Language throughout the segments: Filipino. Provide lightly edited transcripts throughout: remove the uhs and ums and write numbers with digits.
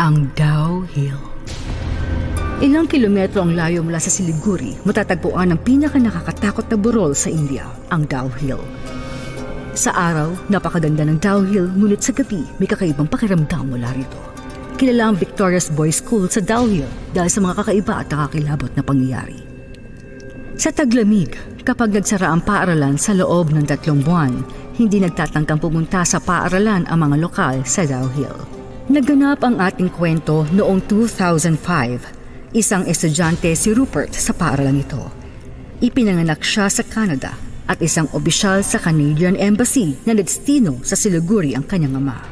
ang Dow Hill. Ilang kilometro ang layo mula sa Siliguri, matatagpuan ang pinaka-nakakatakot na burol sa India, ang Dow Hill. Sa araw, napakaganda ng Dow Hill, ngunit sa gabi, may kakaibang pakiramdam mula rito. Kilala ang Victoria's Boys School sa Dow Hill dahil sa mga kakaiba at nakakilabot na pangyayari. Sa taglamig, kapag nagsara ang paaralan sa loob ng 3 buwan, hindi nagtatangkang pumunta sa paaralan ang mga lokal sa Dow Hill. Naganap ang ating kwento noong 2005. Isang estudyante si Rupert sa paaralan ito. Ipinanganak siya sa Canada at isang opisyal sa Canadian Embassy na nagdestino sa Siliguri ang kanyang ama.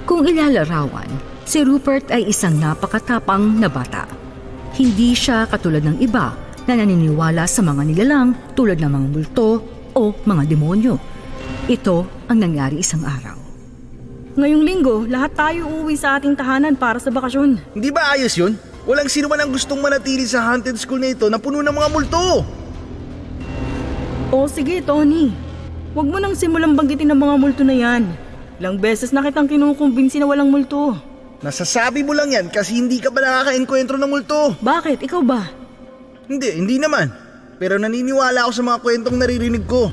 Kung ilalarawan, si Rupert ay isang napakatapang na bata. Hindi siya katulad ng iba na naniniwala sa mga nilalang tulad ng mga multo o mga demonyo. Ito ang nangyari isang araw. Ngayong linggo, lahat tayo uuwi sa ating tahanan para sa bakasyon. Hindi ba ayos yun? Walang sino man ang gustong manatili sa haunted school na ito na puno ng mga multo. O sige, Tony. Huwag mo nang simulang banggitin ang mga multo na yan. Ilang beses na kitang kinukumbinsi na walang multo. Nasasabi mo lang yan kasi hindi ka ba nakaka-enkwentro ng multo? Bakit? Ikaw ba? Hindi naman. Pero naniniwala ako sa mga kwentong naririnig ko.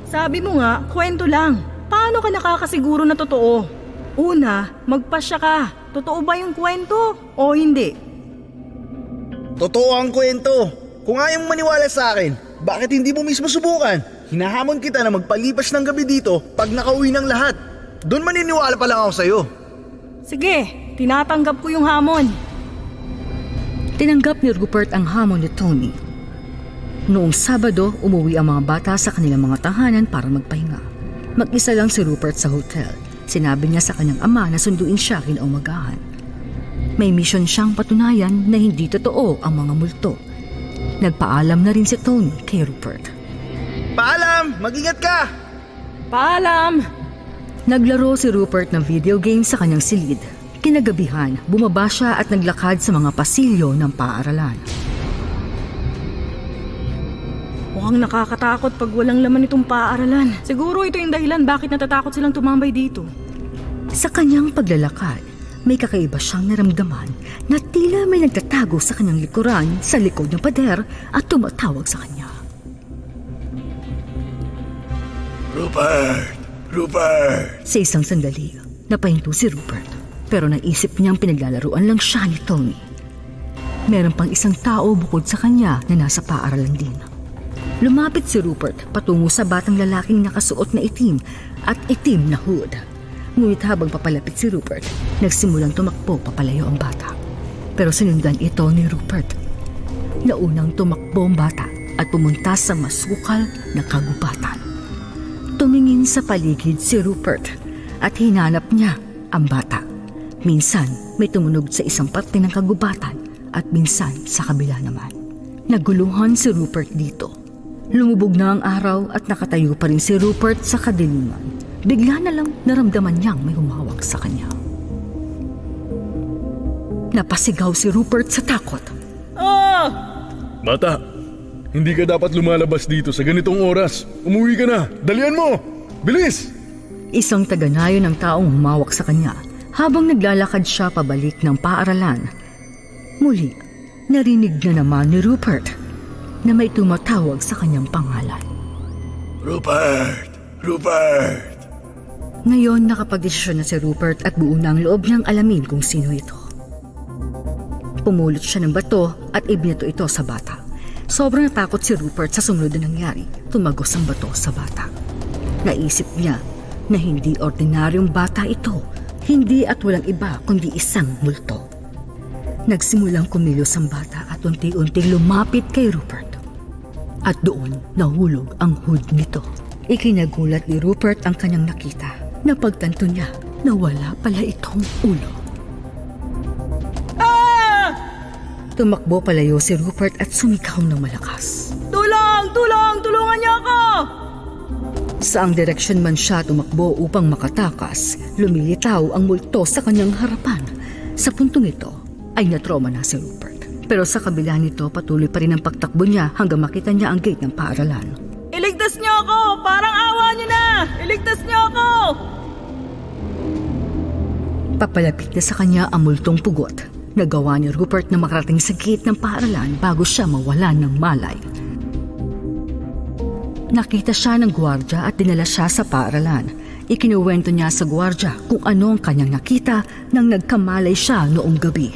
Sabi mo nga, kwento lang. Paano ka nakakasiguro na totoo? Una, magpasya ka. Totoo ba yung kwento o hindi? Totoo ang kwento. Kung ayaw maniwala sa akin, bakit hindi mo mismo subukan? Hinahamon kita na magpalipas ng gabi dito pag nakauwi ng lahat. Doon maniniwala pa lang ako sa'yo. Sige, tinatanggap ko yung hamon. Tinanggap ni Rupert ang hamon ni Tony. Noong Sabado, umuwi ang mga bata sa kanilang mga tahanan para magpahinga. Mag-isa lang si Rupert sa hotel. Sinabi niya sa kanyang ama na sunduin siya kinaumagahan. May mission siyang patunayan na hindi totoo ang mga multo. Nagpaalam na rin si Tony kay Rupert. Paalam! Mag-ingat ka! Paalam! Naglaro si Rupert ng video game sa kanyang silid. Kinagabihan, bumaba siya at naglakad sa mga pasilyo ng paaralan. Mukhang nakakatakot pag walang laman itong paaralan. Siguro ito yung dahilan bakit natatakot silang tumambay dito. Sa kanyang paglalakad, may kakaiba siyang naramdaman na tila may nagtatago sa kanyang likuran sa likod ng pader at tumatawag sa kanya. Rupert! Rupert! Sa isang sandali, napahinto si Rupert pero naisip niyang pinaglalaruan lang siya ni Tony. Meron pang isang tao bukod sa kanya na nasa paaralan din. Lumapit si Rupert patungo sa batang lalaking nakasuot na itim at itim na hood. Ngunit habang papalapit si Rupert, nagsimulang tumakbo papalayo ang bata. Pero sinundan ito ni Rupert. Naunang tumakbo ang bata at pumunta sa masukal na kagubatan. Tumingin sa paligid si Rupert at hinanap niya ang bata. Minsan may tumunog sa isang parte ng kagubatan at minsan sa kabila naman. Naguluhan si Rupert dito. Lumubog na ang araw at nakatayo pa rin si Rupert sa kadiliman. Bigla na lang naramdaman niyang may humawak sa kanya. Napasigaw si Rupert sa takot. Ah! Bata, hindi ka dapat lumalabas dito sa ganitong oras. Umuwi ka na. Dalian mo! Bilis! Isang taganayo ng taong humawak sa kanya habang naglalakad siya pabalik ng paaralan. Muli, narinig na naman ni Rupert na may tumatawag sa kanyang pangalan. Rupert! Rupert! Ngayon nakapagdesisyon na si Rupert at buo na ang loob niyang alamin kung sino ito. Pumulot siya ng bato at ibinato ito sa bata. Sobrang natakot si Rupert sa sumunod na nangyari. Tumagos ang bato sa bata. Naisip niya na hindi ordinaryong bata ito. Hindi at walang iba kundi isang multo. Nagsimulang kumilos ang bata at unti-unting lumapit kay Rupert. At doon nahulog ang hood nito. Ikinagulat ni Rupert ang kanyang nakita. Napagtanto niya na wala pala itong ulo. Ah! Tumakbo palayo si Rupert at sumigaw ng malakas. Tulong! Tulong! Tulungan niyo ako! Saang direksyon man siya tumakbo upang makatakas, lumilitaw ang multo sa kanyang harapan. Sa puntong ito ay natroma na si Rupert. Pero sa kabila nito patuloy pa rin ang pagtakbo niya hanggang makita niya ang gate ng paaralan. Iligtas niyo ako! Parang awa niyo na! Iligtas niyo ako! Papalapit na sa kanya ang multong pugot. Nagawa ni Rupert na makarating sa gate ng paaralan bago siya mawalan ng malay. Nakita siya ng gwardya at dinala siya sa paaralan. Ikinuwento niya sa gwardya kung ano ang kanyang nakita nang nagkamalay siya noong gabi.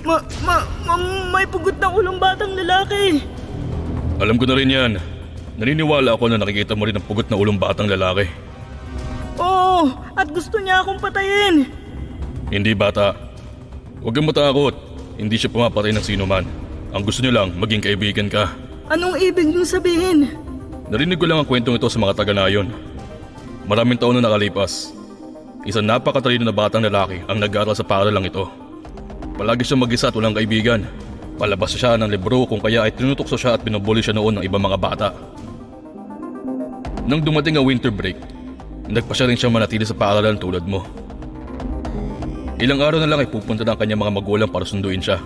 May pugot ng ulong batang lalaki. Alam ko na rin yan. Naniniwala ako na nakikita mo rin ang pugot na ulong batang lalaki. Oo, at gusto niya akong patayin. Hindi bata. Huwag kang matakot. Hindi siya pumapatay ng sino man. Ang gusto niya lang, maging kaibigan ka. Anong ibig niyong sabihin? Narinig ko lang ang kwentong ito sa mga taga-nayon. Maraming taon na nakalipas. Isang napakatalino na batang lalaki ang nag-aaral sa paaralang ito. Palagi siya mag-isa at walang kaibigan. Palabas siya ng libro kung kaya ay tinutokso siya at binubuli siya noon ng ibang mga bata. Nang dumating ang winter break, nagpasya rin siya manatili sa paaralan tulad mo. Ilang araw na lang ay pupunta ng kanyang mga magulang para sunduin siya.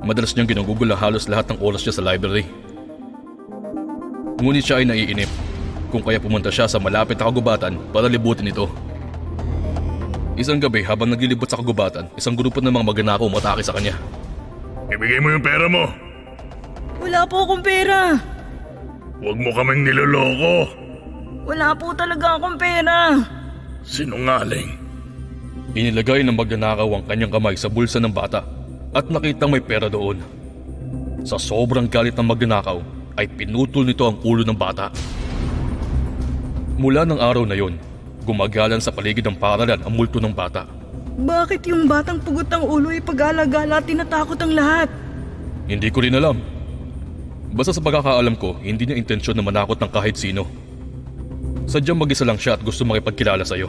Madalas niyang ginugugol ang halos lahat ng oras niya sa library. Ngunit siya ay naiinip kung kaya pumunta siya sa malapit na kagubatan para libutin ito. Isang gabi habang naglilibot sa kagubatan, isang grupo ng mga magnanakaw umatake sa kanya. Ibigay mo yung pera mo! Wala po akong pera. Huwag mo kaming niloloko! Wala po talaga akong pera. Sinungaling! Inilagay ng magnanakaw ang kanyang kamay sa bulsa ng bata at nakitang may pera doon. Sa sobrang galit ng magnanakaw ay pinutol nito ang ulo ng bata. Mula ng araw na yon, gumagalan sa paligid ng paaralan ang multo ng bata. Bakit yung batang pugot ng ulo ay pag-alagala at tinatakot ang lahat? Hindi ko rin alam. Basta sa pagkakaalam ko, hindi niya intensyon na manakot ng kahit sino. Sadyang mag-isa lang siya at gusto makipagkilala sa'yo.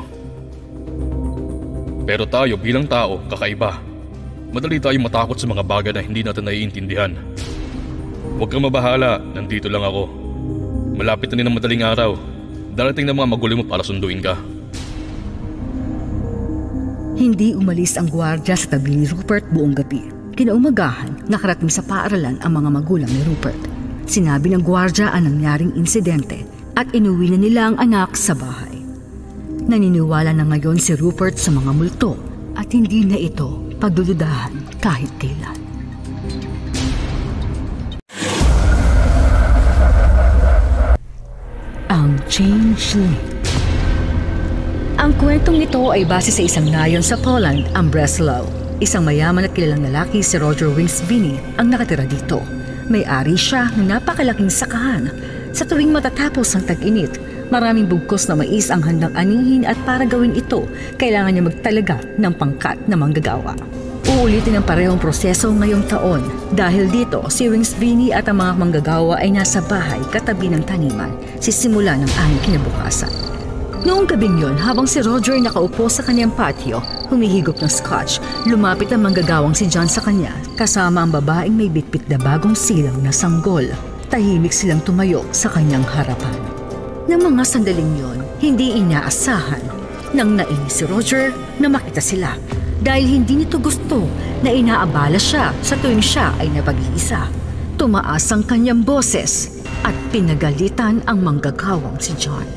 Pero tayo bilang tao, kakaiba. Madali tayong matakot sa mga bagay na hindi natin naiintindihan. Huwag kang mabahala, nandito lang ako. Malapit na rin ang madaling araw. Darating na mga magulang mo para sunduin ka. Hindi umalis ang gwardya sa tabi ni Rupert buong gabi. Kinaumagahan, nakarating sa paaralan ang mga magulang ni Rupert. Sinabi ng gwardya ang nangyaring insidente at inuwi na nila ang anak sa bahay. Naniniwala na ngayon si Rupert sa mga multo at hindi na ito pagdududahan kahit kailan. Ang Changeling. Ang kwentong ito ay base sa isang nayon sa Poland, ang Breslau. Isang mayaman at kilalang lalaki si Roger Winsvini ang nakatira dito. May-ari siya ng napakalaking sakahan. Sa tuwing matatapos ang tag-init, maraming bugkos na mais ang handang anihin at para gawin ito, kailangan niya magtalaga ng pangkat na manggagawa. Uulitin ang parehong proseso ngayong taon. Dahil dito, si Winsvini at ang mga manggagawa ay nasa bahay katabi ng taniman, sisimula ng aming kinabukasan. Noong gabing yon, habang si Roger nakaupo sa kanyang patio, humihigop ng scotch, lumapit ang manggagawang si John sa kanya, kasama ang babaeng may bitbit na bagong silang na sanggol. Tahimik silang tumayo sa kanyang harapan. Nang mga sandaling yon, hindi inaasahan nang nainis si Roger na makita sila dahil hindi nito gusto na inaabala siya sa tuwing siya ay napag-iisa. Tumaas ang kanyang boses at pinagalitan ang manggagawang si John.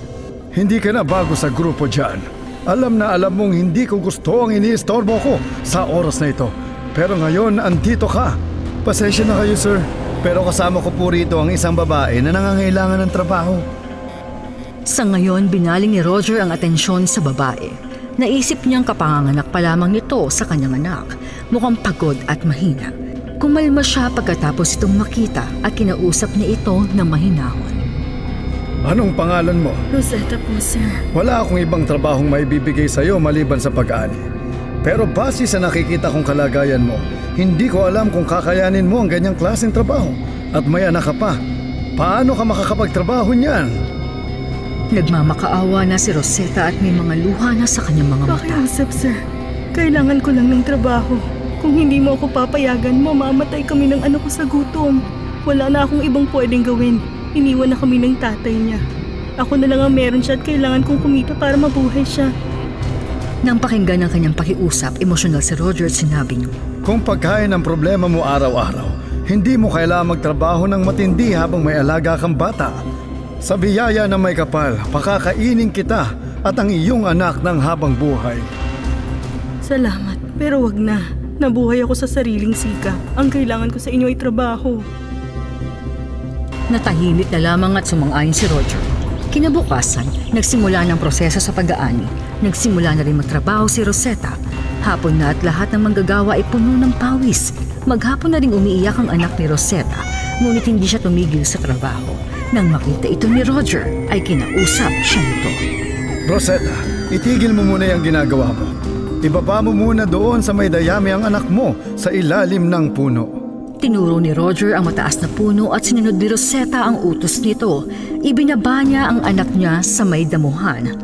Hindi ka na bago sa grupo dyan. Alam na alam mong hindi ko gusto ang iniistorbo ko sa oras na ito. Pero ngayon, andito ka. Pasensya na kayo, sir. Pero kasama ko po rito ang isang babae na nangangailangan ng trabaho. Sa ngayon, binaling ni Roger ang atensyon sa babae. Naisip niyang kapanganganak pa lamang nito sa kanyang anak. Mukhang pagod at mahina. Kumalma siya pagkatapos itong makita at kinausap niya ito ng mahinahon. Anong pangalan mo? Rosetta po, sir. Wala akong ibang trabahong maibibigay sa'yo maliban sa pag-ani. Pero base sa nakikita kong kalagayan mo, hindi ko alam kung kakayanin mo ang ganyang klaseng trabaho. At may anak ka pa. Paano ka makakapagtrabaho niyan? Nagmamakaawa na si Rosetta at may mga luha na sa kanyang mga mata. Pakiusap, sir. Kailangan ko lang ng trabaho. Kung hindi mo ako papayagan, mamamatay kami ng anak ko sa gutom. Wala na akong ibang pwedeng gawin. Iniwan na kami ng tatay niya. Ako na lang ang meron siya at kailangan kong kumita para mabuhay siya. Nang pakinggan ng kanyang pakiusap, emosyonal si Roger at sinabi niyo, kung pagkain ang problema mo araw-araw, hindi mo kailangang magtrabaho ng matindi habang may alaga kang bata. Sa biyaya na may kapal, pakakainin kita at ang iyong anak ng habang buhay. Salamat, pero wag na. Nabuhay ako sa sariling sika. Ang kailangan ko sa inyo ay trabaho. Natahimik na lamang at sumang-ayon si Roger. Kinabukasan, nagsimula ng proseso sa pag-aani. Nagsimula na rin magtrabaho si Rosetta. Hapon na at lahat ng manggagawa ay puno ng pawis. Maghapon na rin umiiyak ang anak ni Rosetta, ngunit hindi siya tumigil sa trabaho. Nang makita ito ni Roger, ay kinausap siya nito. Rosetta, itigil mo muna yung ginagawa mo. Ibaba mo muna doon sa may dayami ang anak mo sa ilalim ng puno. Tinuro ni Roger ang mataas na puno at sinunod ni Rosetta ang utos nito. Ibinaba niya ang anak niya sa may damuhan.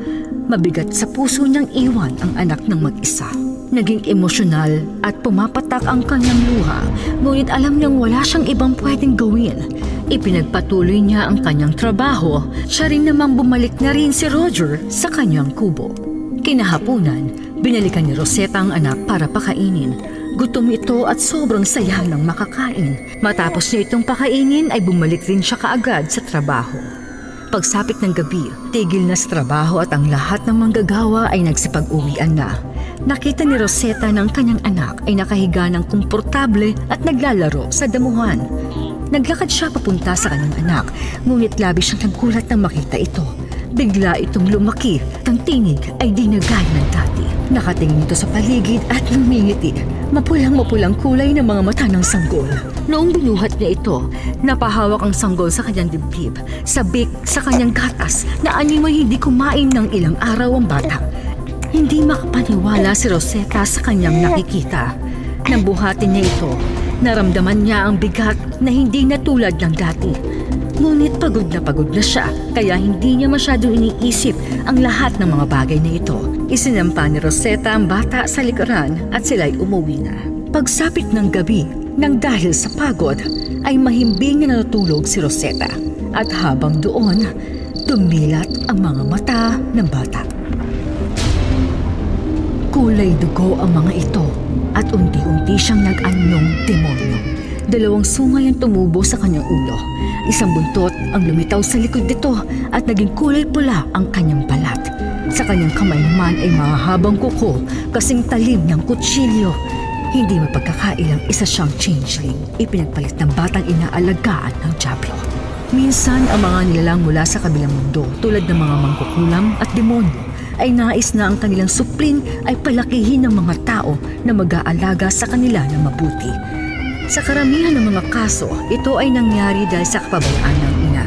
Mabigat sa puso niyang iwan ang anak ng mag-isa. Naging emosyonal at pumapatak ang kanyang luha, ngunit alam niyang wala siyang ibang pwedeng gawin. Ipinagpatuloy niya ang kanyang trabaho, siya rin namang bumalik na rin si Roger sa kanyang kubo. Kinahapunan, binalikan ni Rosetta ang anak para pakainin. Gutom ito at sobrang saya ng makakain. Matapos niya itong pakainin ay bumalik rin siya kaagad sa trabaho. Pagsapit ng gabi, tigil na sa trabaho at ang lahat ng manggagawa ay nagsipag-uwian na. Nakita ni Rosetta ng kanyang anak ay nakahiga ng komportable at naglalaro sa damuhan. Naglakad siya papunta sa kanyang anak, ngunit labis siyang nagulat nang makita ito. Bigla itong lumaki at ang tinig ay di na gaya ng dati. Nakatingin ito sa paligid at lumingiti. Mapulang-mapulang kulay ng mga mata ng sanggol. Noong binuhat niya ito, napahawak ang sanggol sa kanyang dibdib, sabik sa kanyang gatas na animoy hindi kumain ng ilang araw ang bata. Hindi makapaniwala si Rosetta sa kanyang nakikita. Nang buhatin niya ito, naramdaman niya ang bigat na hindi na tulad ng dati. Ngunit pagod na siya, kaya hindi niya masyadong iniisip ang lahat ng mga bagay na ito. Isinampa ni Rosetta ang bata sa likuran at sila'y umuwi na. Pagsapit ng gabi, nang dahil sa pagod, ay mahimbing na natulog si Rosetta. At habang doon, tumilat ang mga mata ng bata. Kulay dugo ang mga ito at unti-unti siyang nag-anyong demonyo. 2 sungay ang tumubo sa kanyang ulo. Isang buntot ang lumitaw sa likod nito at naging kulay pula ang kanyang balat. Sa kanyang kamay naman ay mahahabang kuko kasing talim ng kutsilyo. Hindi mapagkakailang isa siyang changeling. Ipinagpalit ng batang inaalagaan ng Diablo. Minsan ang mga nilalang mula sa kabilang mundo tulad ng mga mangkukulam at demonyo ay nais na ang kanilang suplin ay palakihin ng mga tao na mag-aalaga sa kanila na mabuti. Sa karamihan ng mga kaso, ito ay nangyari dahil sa kapabayaan ng ina.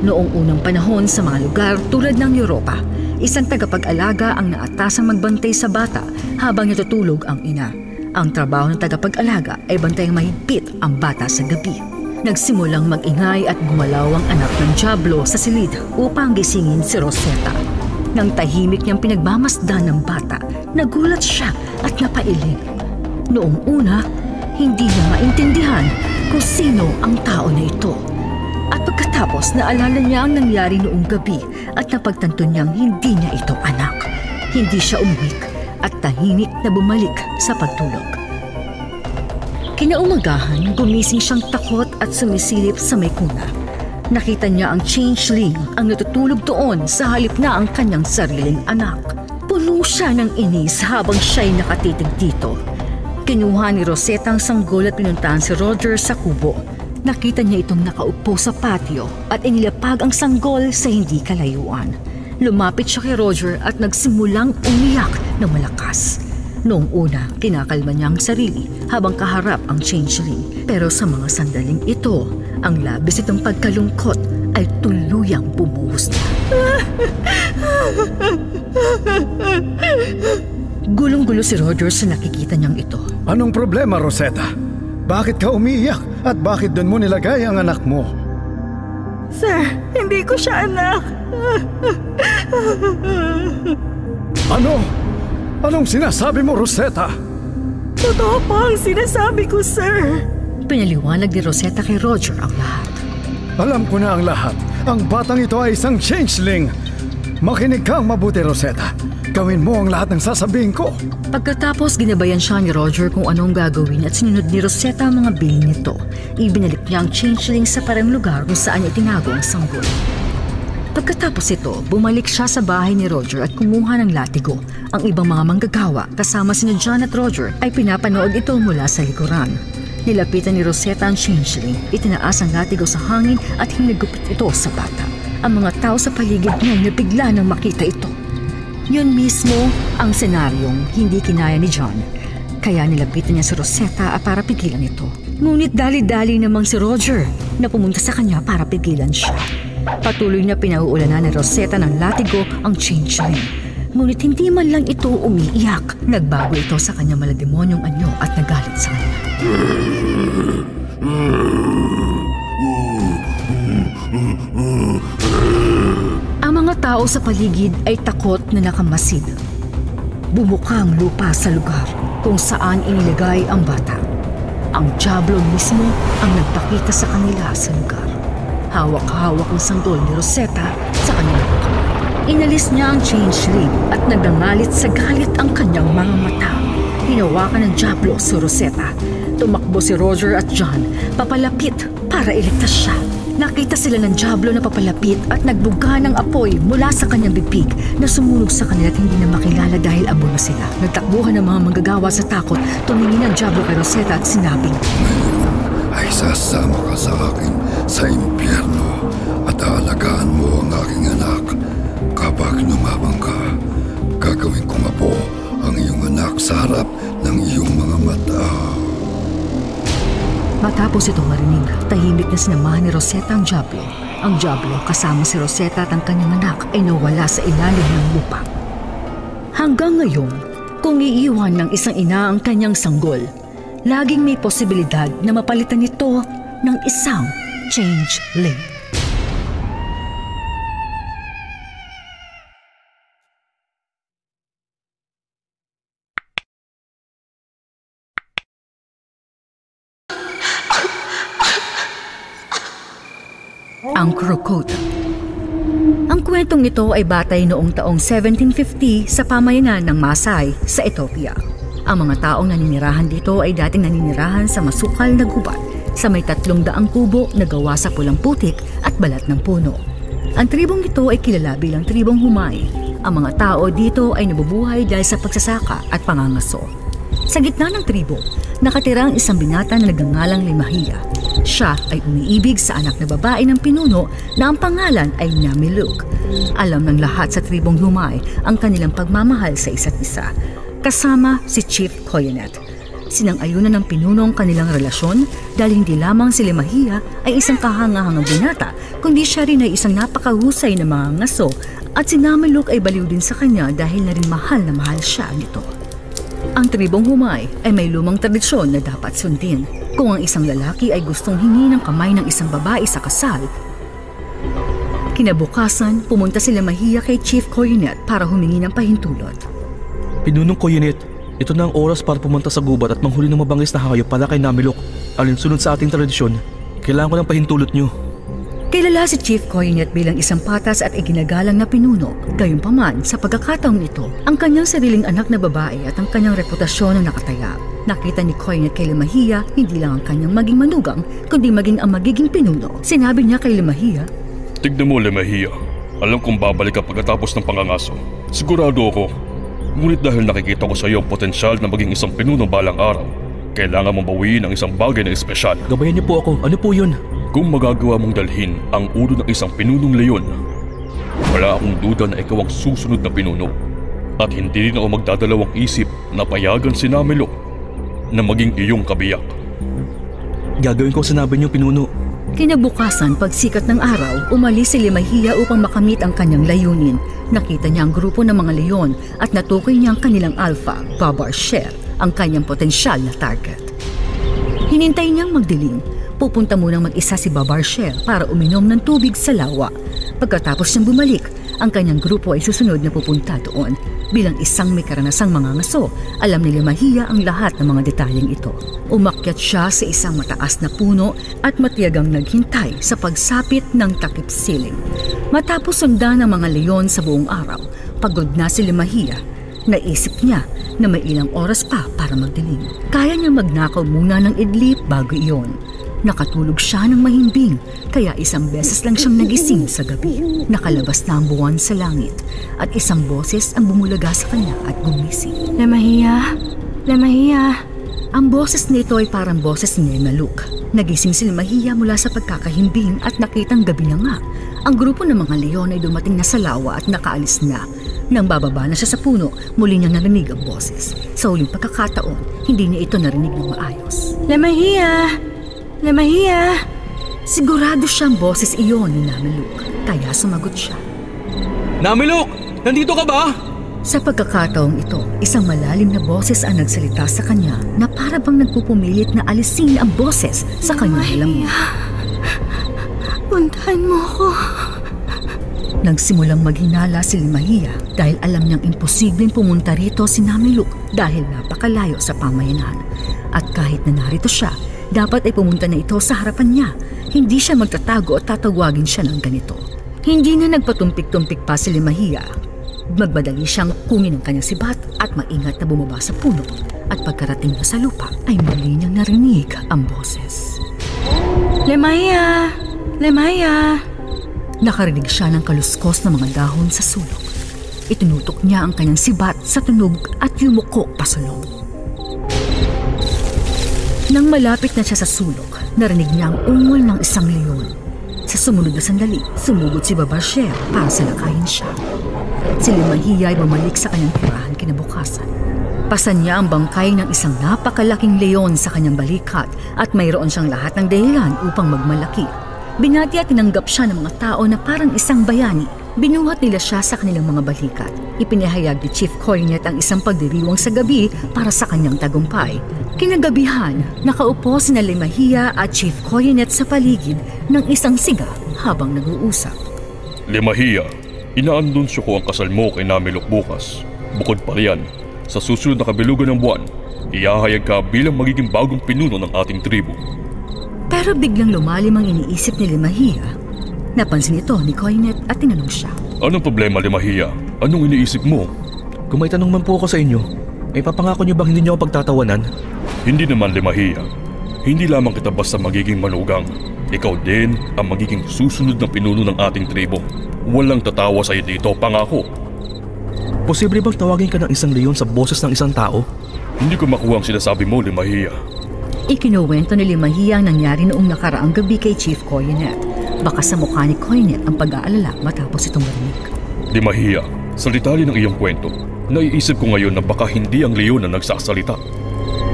Noong unang panahon sa mga lugar tulad ng Europa, isang tagapag-alaga ang naatasang magbantay sa bata habang natutulog ang ina. Ang trabaho ng tagapag-alaga ay bantayang mahigpit ang bata sa gabi. Nagsimulang mag-ingay at gumalaw ang anak ng Diablo sa silid upang gisingin si Rosetta. Nang tahimik niyang pinagmamasdan ng bata, nagulat siya at napailing. Noong una, hindi niya maintindihan kung sino ang tao na ito. At pagkatapos naalala niya ang nangyari noong gabi at napagtanto niyang hindi niya ito anak. Hindi siya umimik at tahimik na bumalik sa pagtulog. Kinaumagahan, gumising siyang takot at sumisilip sa may kuna. Nakita niya ang changeling ang natutulog doon sa halip na ang kanyang sariling anak. Puno siya ng inis habang siya'y nakatitig dito. Kinuha ni Rosetta ang sanggol at pinuntahan si Roger sa kubo. Nakita niya itong nakaupo sa patio at inilapag ang sanggol sa hindi kalayuan. Lumapit siya kay Roger at nagsimulang umiyak ng malakas. Noong una, kinakalma niya ang sarili habang kaharap ang changeling. Pero sa mga sandaling ito, ang labis itong pagkalungkot ay tuluyang bumuhos na. Gulong-gulo si Roger sa nakikita niyang ito. Anong problema, Rosetta? Bakit ka umiiyak at bakit doon mo nilagay ang anak mo? Sir, hindi ko siya anak. Ano? Anong sinasabi mo, Rosetta? Totoo po ang sinasabi ko, sir. Pinaliwanag ni Rosetta kay Roger ang lahat. Alam ko na ang lahat. Ang batang ito ay isang changeling. Makinig kang mabuti, Rosetta. Gawin mo ang lahat ng sasabihin ko. Pagkatapos ginabayan siya ni Roger kung anong gagawin at sinunod ni Rosetta ang mga bilin nito. Ibinalik niya ang changeling sa parang lugar kung saan niya itinago ang sanggol. Pagkatapos ito, bumalik siya sa bahay ni Roger at kumuha ng latigo. Ang ibang mga manggagawa kasama sina John at Roger ay pinapanood ito mula sa likuran. Nilapitan ni Rosetta ang changeling, itinaas ang latigo sa hangin at hinagupit ito sa bata. Ang mga tao sa paligid niya ay nabigla nang makita ito. Yun mismo ang senaryong hindi kinaya ni John. Kaya nilapitan niya si Rosetta para pigilan ito. Ngunit dali-dali namang si Roger na pumunta sa kanya para pigilan siya. Patuloy na pinauulanan ni Rosetta ng latigo ang changeling. Ngunit hindi man lang ito umiiyak. Nagbago ito sa kanyang malademonyong anyo at nagalit sa kanya. Ang mga tao sa paligid ay takot na nakamasid. Bumuka ang lupa sa lugar kung saan inilagay ang bata. Ang Diablo mismo ang nagpakita sa kanila sa lugar. Hawak-hawak ang sanggol ni Rosetta sa kanilang kamay. Inalis niya ang changeling at nagangalit sa galit ang kanyang mga mata. Hinawakan ng Diablo si Rosetta. Tumakbo si Roger at John papalapit para iligtas siya. Nakita sila ng Diablo na papalapit at nagbuga ng apoy mula sa kanyang bibig na sumunog sa kanila at hindi na makilala dahil abo na sila. Nagtakbuhan ng mga manggagawa sa takot. Tumingin ang Diablo kay Rosetta at sinabing, "Ngayon ay sasama ka sa akin sa impyerno at aalagaan mo ang aking anak. Kapag lumabang ka, gagawin kong apo ang iyong anak sa harap ng iyong mga mata." Matapos itong marinig, tahimik na sinamahan ni Rosetta ang Diablo. Ang Diablo kasama si Rosetta at ang kanyang anak ay nawala sa ilalim ng lupa. Hanggang ngayon, kung iiwan ng isang ina ang kanyang sanggol, laging may posibilidad na mapalitan ito ng isang changeling. Ang Crocota. Ang kwentong ito ay batay noong taong 1750 sa pamayanan ng Maasai sa Ethiopia. Ang mga taong naninirahan dito ay dating naninirahan sa masukal na gubat sa may 300 kubo na gawa sa pulang putik at balat ng puno. Ang tribong ito ay kilala bilang tribong Humay. Ang mga tao dito ay nabubuhay dahil sa pagsasaka at pangangaso. Sa gitna ng tribo, nakatira ang isang binata na nagngangalang Limahiya. Siya ay umiibig sa anak na babae ng pinuno na ang pangalan ay Namiluk. Alam ng lahat sa tribong Humay ang kanilang pagmamahal sa isa't isa, kasama si Chief Coyonet. Sinang-ayunan ng pinuno ang kanilang relasyon dahil hindi lamang si Limahiya ay isang kahangahangang binata, kundi siya rin ay isang napakahusay na mangangaso at si Namiluk ay baliw din sa kanya dahil na rin mahal na mahal siya nito. Ang tribong Humay ay may lumang tradisyon na dapat sundin. Kung ang isang lalaki ay gustong hingi ng kamay ng isang babae sa kasal, kinabukasan pumunta si Limahiya kay Chief Coyonet para humingi ng pahintulot. Pinunong Coyonet, ito na ang oras para pumunta sa gubat at manghuli ng mabangis na hayop para kay Namiluk. Alinsunod sa ating tradisyon, kailangan ko ng pahintulot niyo. Kilala si Chief Coyonet bilang isang patas at iginagalang na pinuno. Gayunpaman, sa pagkakataong ito, ang kanyang sariling anak na babae at ang kanyang reputasyon ang nakataya. Nakita ni Coyonet kay Limahiya hindi lang ang kanyang maging manugang, kundi maging ang magiging pinuno. Sinabi niya kay Limahiya, "Tignan mo, Limahiya. Alam kong babalik ka pagkatapos ng pangangaso. Sigurado ako. Ngunit dahil nakikita ko sa iyo ang potensyal na maging isang pinuno balang araw, kailangan mong bawiin ang isang bagay na espesyal." Gabayan niyo po ako. Ano po yun? Kung magagawa mong dalhin ang ulo ng isang pinunong leyon, wala akong duda na ikaw ang susunod na pinuno. At hindi rin ako magdadalawang isip na payagan si Namiluk na maging iyong kabiyak. Gagawin ko sinabi niyo, pinuno. Kinabukasan, pagsikat ng araw, umalis si Limahiya upang makamit ang kanyang layunin. Nakita niya ang grupo ng mga leyon at natukoy niya ang kanilang alpha, Babar Sher, ang kanyang potensyal na target. Hinintay niyang magdilim. Pupunta munang mag-isa si Babar Sher para uminom ng tubig sa lawa. Pagkatapos niyang bumalik, ang kanyang grupo ay susunod na pupunta doon. Bilang isang may karanasang mangangaso, alam ni Limahiya ang lahat ng mga detalyeng ito. Umakyat siya sa isang mataas na puno at matiyagang naghintay sa pagsapit ng takip siling. Matapos sundan ng mga leyon sa buong araw, pagod na si Limahiya. Naisip niya na may ilang oras pa para magdilim. Kaya niya magnakaw muna ng idlip bago iyon. Nakatulog siya ng mahimbing, kaya Kaya isang beses lang siyang nagising sa gabi. Nakalabas na ang buwan sa langit at isang boses ang bumulaga sa kanya at gumising. Lemahiya! Lemahiya! Ang boses nito ay parang boses ni Nena Luke. Nagising si Lemahiya mula sa pagkakahimbing at nakitang gabi na nga. Ang grupo ng mga leon ay dumating na sa lawa at nakaalis na. Nang bababa na siya sa puno, muli niyang narinig ang boses. Sa huling pagkakataon, hindi niya ito narinig ng maayos. Lemahiya! Lemahiya! Sigurado siyang boses iyon ni Nameluk, kaya sumagot siya. Nameluk! Nandito ka ba? Sa pagkakataong ito, isang malalim na boses ang nagsalita sa kanya na para bang nagpupumilit na alisin ang boses sa kanyang lamu. Puntahan mo ko. Nagsimulang maghinala si Lemahiya dahil alam niyang imposibleng pumunta rito si Nameluk dahil napakalayo sa pamayanan. At kahit na narito siya, dapat ay pumunta na ito sa harapan niya. Hindi siya magtatago at tatawagin siya ng ganito. Hindi na nagpatumpik-tumpik pa si Lemahiya. Magmadali siyang kunin ang kanyang sibat at maingat na bumaba sa puno. At pagkarating niya sa lupa ay muli niyang narinig ang boses. Lemahiya! Lemahiya! Nakarinig siya ng kaluskos ng mga dahon sa sulok. Itinutok niya ang kanyang sibat sa tunog at yumuko pasulong. Nang malapit na siya sa sulok, narinig niya ang ungol ng isang leon. Sa sumunod na sandali, sumugod si Babarsher para salakayin siya. Si Lemahiya ay bumalik sa kanyang tirahan kinabukasan. Pasan niya ang bangkay ng isang napakalaking leon sa kanyang balikat at mayroon siyang lahat ng dahilan upang magmalaki. Binati at tinanggap siya ng mga tao na parang isang bayani. Binuhat nila siya sa kanilang mga balikat. Ipinahayag ni Chief Coronet ang isang pagdiriwang sa gabi para sa kanyang tagumpay. Kinagabihan, nakaupo sina Lemahiya at Chief Coronet sa paligid ng isang siga habang nag-uusap. Lemahiya, inaanunsyo ko ang kasal mo kay Nameluk bukas. Bukod pa riyan, sa susunod na kabilugan ng buwan, ihahayag ka bilang magiging bagong pinuno ng ating tribu. Pero biglang lumalim ang iniisip ni Lemahiya. Napansin ito ni Coronet at tinanong siya. Anong problema, Lemahiya? Anong iniisip mo? Kung may tanong man po ako sa inyo, ay papangako niyo bang hindi niyo ako pagtatawanan? Hindi naman, Lemahiya. Hindi lamang kita basta magiging manugang. Ikaw din ang magiging susunod na pinuno ng ating tribo. Walang tatawa sa'yo dito, pangako. Posible bang tawagin ka ng isang leon sa boses ng isang tao? Hindi ko makuha ang sinasabi mo, Lemahiya. Ikinuwento ni Lemahiya ang nangyari noong nakaraang gabi kay Chief Coronet. Baka sa mukha ni Coronet ang pag-aalala matapos itong marinig. Lemahiya, sa detalye ng iyong kwento, naiisip ko ngayon na baka hindi ang leon na nagsasalita.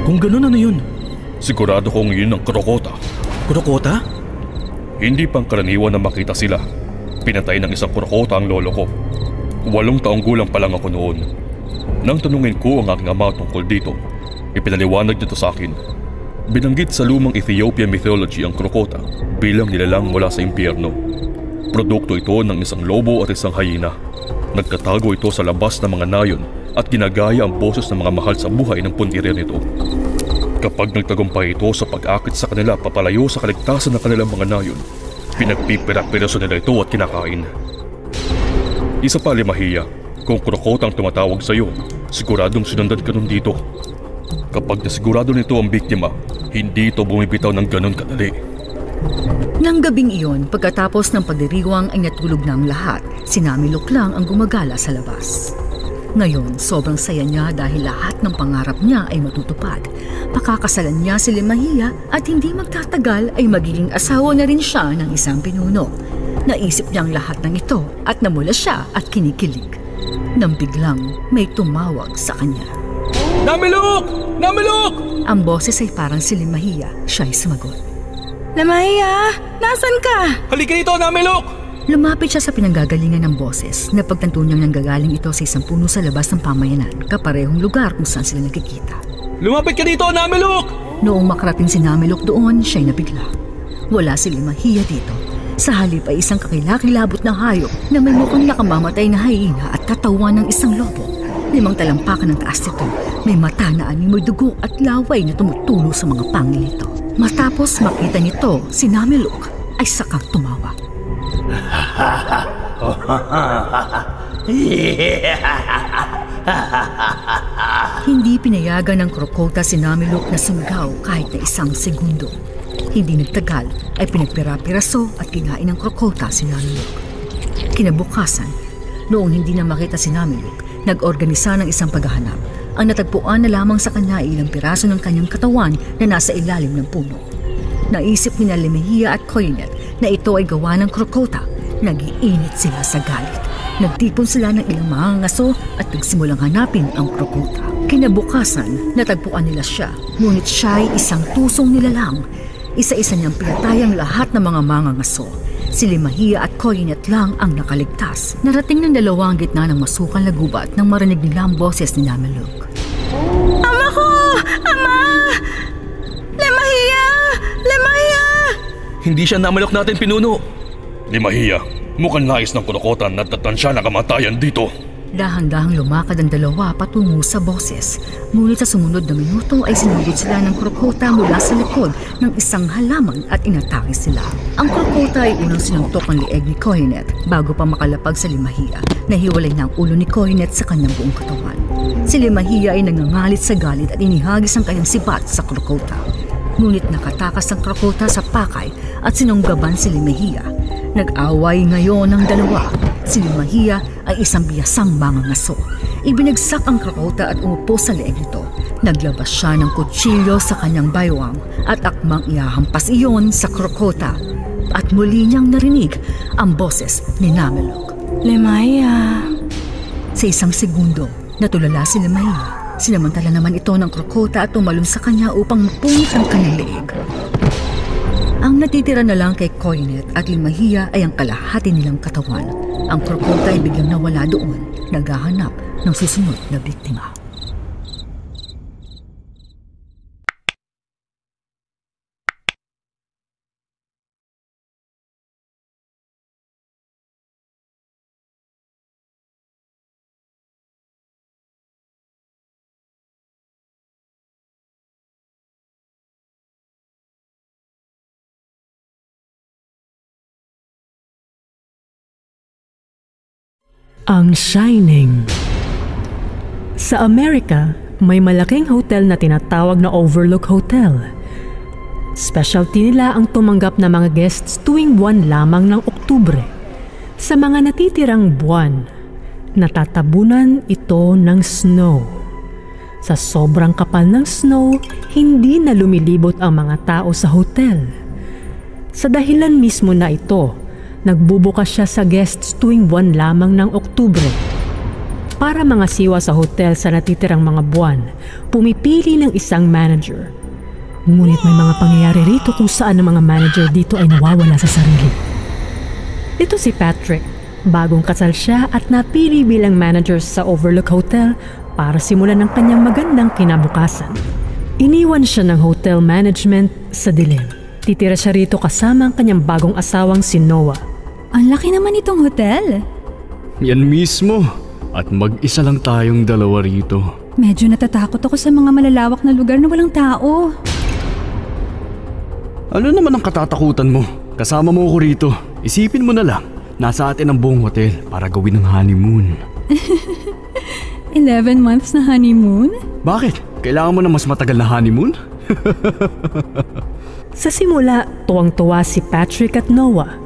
Kung ganun, ano yun? Sigurado kong yun ang krokota. Krokota? Hindi pang karaniwan na makita sila. Pinatay ng isang krokota ang lolo ko. 8 taong gulang pa lang ako noon. Nang tanungin ko ang aking ama tungkol dito, ipinaliwanag nito sa akin. Binanggit sa lumang Ethiopian mythology ang krokota bilang nilalang mula sa impyerno. Produkto ito ng isang lobo at isang hyena. Nagtatago ito sa labas ng mga nayon at ginagaya ang boses ng mga mahal sa buhay ng pundirer nito. Kapag nagtagumpay ito sa pag-akit sa kanila papalayo sa kaligtasan ng kanilang mga nayon, pinagpipira-piraso nila ito at kinakain. Isa pa, Lemahiya, kung krokota ang tumatawag sa iyo, siguradong sinundan ka nun dito. Kapag nasigurado nito ang biktima, hindi ito bumibitaw ng ganun kadali. Nang gabing iyon, pagkatapos ng pagdiriwang ay natulog na ang lahat. Si Nameluk lang ang gumagala sa labas. Ngayon, sobrang saya niya dahil lahat ng pangarap niya ay matutupad. Pakakasalan niya si Lemahiya at hindi magtatagal ay magiging asawa na rin siya ng isang pinuno. Naisip niya ang lahat ng ito at namula siya at kinikilig. Nang biglang may tumawag sa kanya. Nameluk! Nameluk! Ang boses ay parang si Lemahiya. Siya ay sumagot. Lemahiya! Nasaan ka? Halika dito, Nameluk! Lumapit siya sa pinanggagalingan ng boses. Napagtanto niyang nanggagaling ito sa isang puno sa labas ng pamayanan, kaparehong lugar kung saan sila nagkikita. Lumapit ka dito, Nameluk! Noong makarating si Nameluk doon, siya'y nabigla. Wala si Lemahiya dito. Sa halip ay isang kakilakilabot na hayop na may mukhang nakamamatay na hyena at katawan ng isang lobo. 5 talampakan ng taas nito. May mata na animoy dugo at laway na tumutulo sa mga pangil nito. Matapos makita nito si Nameluk ay sakang tumawa. Hindi pinayagan ng krokota si Nameluk na sumigaw kahit na isang segundo. Hindi nagtagal ay pinagpira-piraso at kinain ng krokota si Nameluk. Kinabukasan, noong hindi na makita si Nameluk, nag-organisa ng isang paghahanap. Ang natagpuan na lamang sa kanya ay ilang piraso ng kanyang katawan na nasa ilalim ng puno. Naisip ni Lemahia at Coyonet na ito ay gawa ng krokota. Nag-iinit sila sa galit. Nagtipon sila ng ilang mga ngaso at nagsimulang hanapin ang krokota. Kinabukasan, natagpuan nila siya, ngunit siya ay isang tusong nilalang. Isa-isa niyang pinatay ang lahat ng mga mangangaso. Si Lemahia at Coyonet lang ang nakaligtas. Narating ng dalawa ang gitna ng masukal na gubat nang marinig nila ang boses ni Nameluk. Ama ko! Ama! Lemahia! Lemahia! Hindi siya Nameluk natin pinuno. Lemahia, mukhang nais ng krokotan na tatansya na kamatayan dito. Dahan-dahang lumakad ang dalawa patungo sa boses. Ngunit sa sumunod na minuto ay sinugod sila ng krokota mula sa likod ng isang halaman at inatake sila. Ang krokota ay unang sinuntok ang leeg ni Coyonet bago pa makalapag sa Lemahia. Nahiwalay na ang ulo ni Coyonet sa kanyang buong katawan. Si Lemahia ay nangangalit sa galit at inihagis ang kanyang sibat sa krokota. Ngunit nakatakas ang krokota sa pakay at sinunggaban si Lemahia. Nag-away ngayon ang dalawa. Si Lemahia ay isang biyasang mangangaso. Ibinagsak ang krokota at umupo sa leeg nito. Naglabas siya ng kutsilyo sa kanyang baywang at akmang ihahampas iyon sa krokota. At muli niyang narinig ang boses ni Nameluk. Lemahia. Sa isang segundo, natulala si Lemahia. Sinamantala naman ito ng krokota at tumalon sa kanya upang mapungit ang kanyang leeg. Ang natitira na lang kay Coyonet at Lemahia ay ang kalahati nilang katawan. Ang krokota ay biglang nawala doon, naghahanap ng susunod na biktima. Ang Shining. Sa Amerika, may malaking hotel na tinatawag na Overlook Hotel. Specialty nila ang tumanggap na mga guests tuwing buwan lamang ng Oktubre. Sa mga natitirang buwan, natatabunan ito ng snow. Sa sobrang kapal ng snow, hindi na lumilibot ang mga tao sa hotel. Sa dahilan mismo na ito, nagbubukas siya sa guests tuwing buwan lamang ng Oktubre. Para mga siwa sa hotel sa natitirang mga buwan, pumipili ng isang manager. Ngunit may mga pangyayari rito kung saan ang mga manager dito ay nawawala sa sarili. Ito si Patrick. Bagong kasal siya at napili bilang manager sa Overlook Hotel para simulan ang kanyang magandang kinabukasan. Iniwan siya ng hotel management sa dilim. Titira siya rito kasama ang kanyang bagong asawang si Noah. Ang laki naman itong hotel. Yan mismo. At mag-isa lang tayong dalawa rito. Medyo natatakot ako sa mga malalawak na lugar na walang tao. Ano naman ang katatakutan mo? Kasama mo ako rito. Isipin mo na lang. Nasa atin ang buong hotel para gawin ng honeymoon. 11 months na honeymoon? Bakit? Kailangan mo na mas matagal na honeymoon? Sa simula, tuwang-tuwa si Patrick at Noah.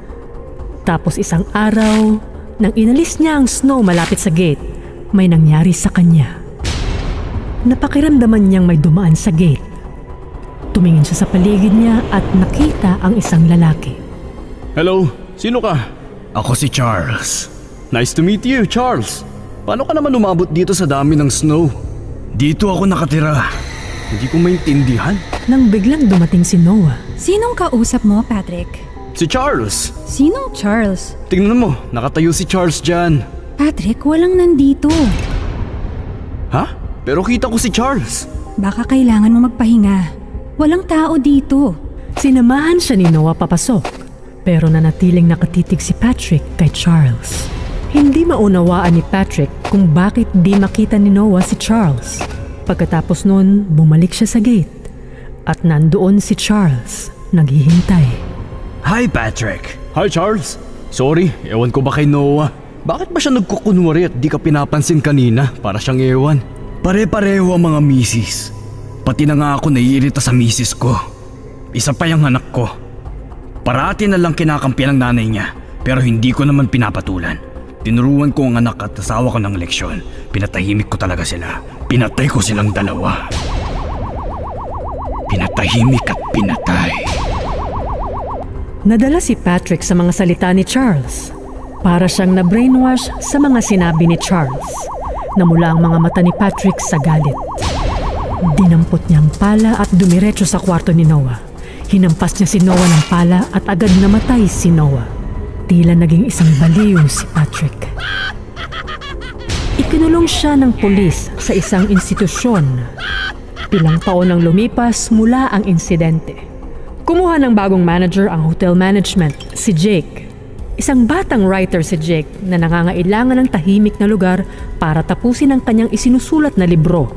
Tapos isang araw, nang inalis niya ang snow malapit sa gate, may nangyari sa kanya. Napakiramdaman niyang may dumaan sa gate. Tumingin siya sa paligid niya at nakita ang isang lalaki. Hello, sino ka? Ako si Charles. Nice to meet you, Charles. Paano ka naman umabot dito sa dami ng snow? Dito ako nakatira. Hindi ko maintindihan. Nang biglang dumating si Noah. Sinong kausap mo, Patrick? Si Charles. Sinong Charles? Tingnan mo, nakatayo si Charles dyan. Patrick, walang nandito. Ha? Pero kita ko si Charles. Baka kailangan mo magpahinga. Walang tao dito. Sinamahan siya ni Noah papasok. Pero nanatiling nakatitig si Patrick kay Charles. Hindi maunawaan ni Patrick kung bakit di makita ni Noah si Charles. Pagkatapos nun, bumalik siya sa gate. At nandoon si Charles, naghihintay. Hi, Patrick. Hi, Charles. Sorry, ewan ko ba kay Noah? Bakit ba siya nagkukunwari at di ka pinapansin kanina para siyang ewan? Pare-pareho ang mga misis. Pati na nga ako naiirita sa misis ko. Isa pa yung anak ko. Parati na lang kinakampiyan ng nanay niya, pero hindi ko naman pinapatulan. Tinuruan ko ang anak at asawa ko ng leksyon. Pinatahimik ko talaga sila. Pinatay ko silang dalawa. Pinatahimik at pinatay. Nadala si Patrick sa mga salita ni Charles. Para siyang na-brainwash sa mga sinabi ni Charles. Namula ang mga mata ni Patrick sa galit. Dinampot niya ang pala at dumiretso sa kwarto ni Noah. Hinampas niya si Noah ng pala at agad namatay si Noah. Tila naging isang baliw si Patrick. Ikinulong siya ng pulis sa isang institusyon. Ilang taon nang lumipas mula ang insidente. Kumuha ng bagong manager ang hotel management, si Jake. Isang batang writer si Jake na nangangailangan ng tahimik na lugar para tapusin ang kanyang isinusulat na libro.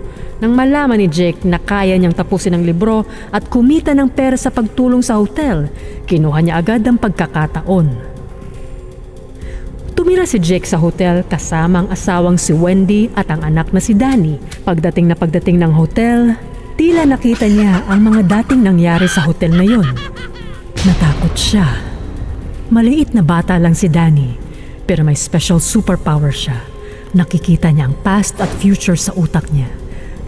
Nang malaman ni Jake na kaya niyang tapusin ang libro at kumita ng pera sa pagtulong sa hotel, kinuha niya agad ang pagkakataon. Tumira si Jake sa hotel kasama ang asawang si Wendy at ang anak na si Danny. Pagdating ng hotel, tila nakita niya ang mga dating nangyari sa hotel na yon. Natakot siya. Maliit na bata lang si Danny, pero may special superpower siya. Nakikita niya ang past at future sa utak niya.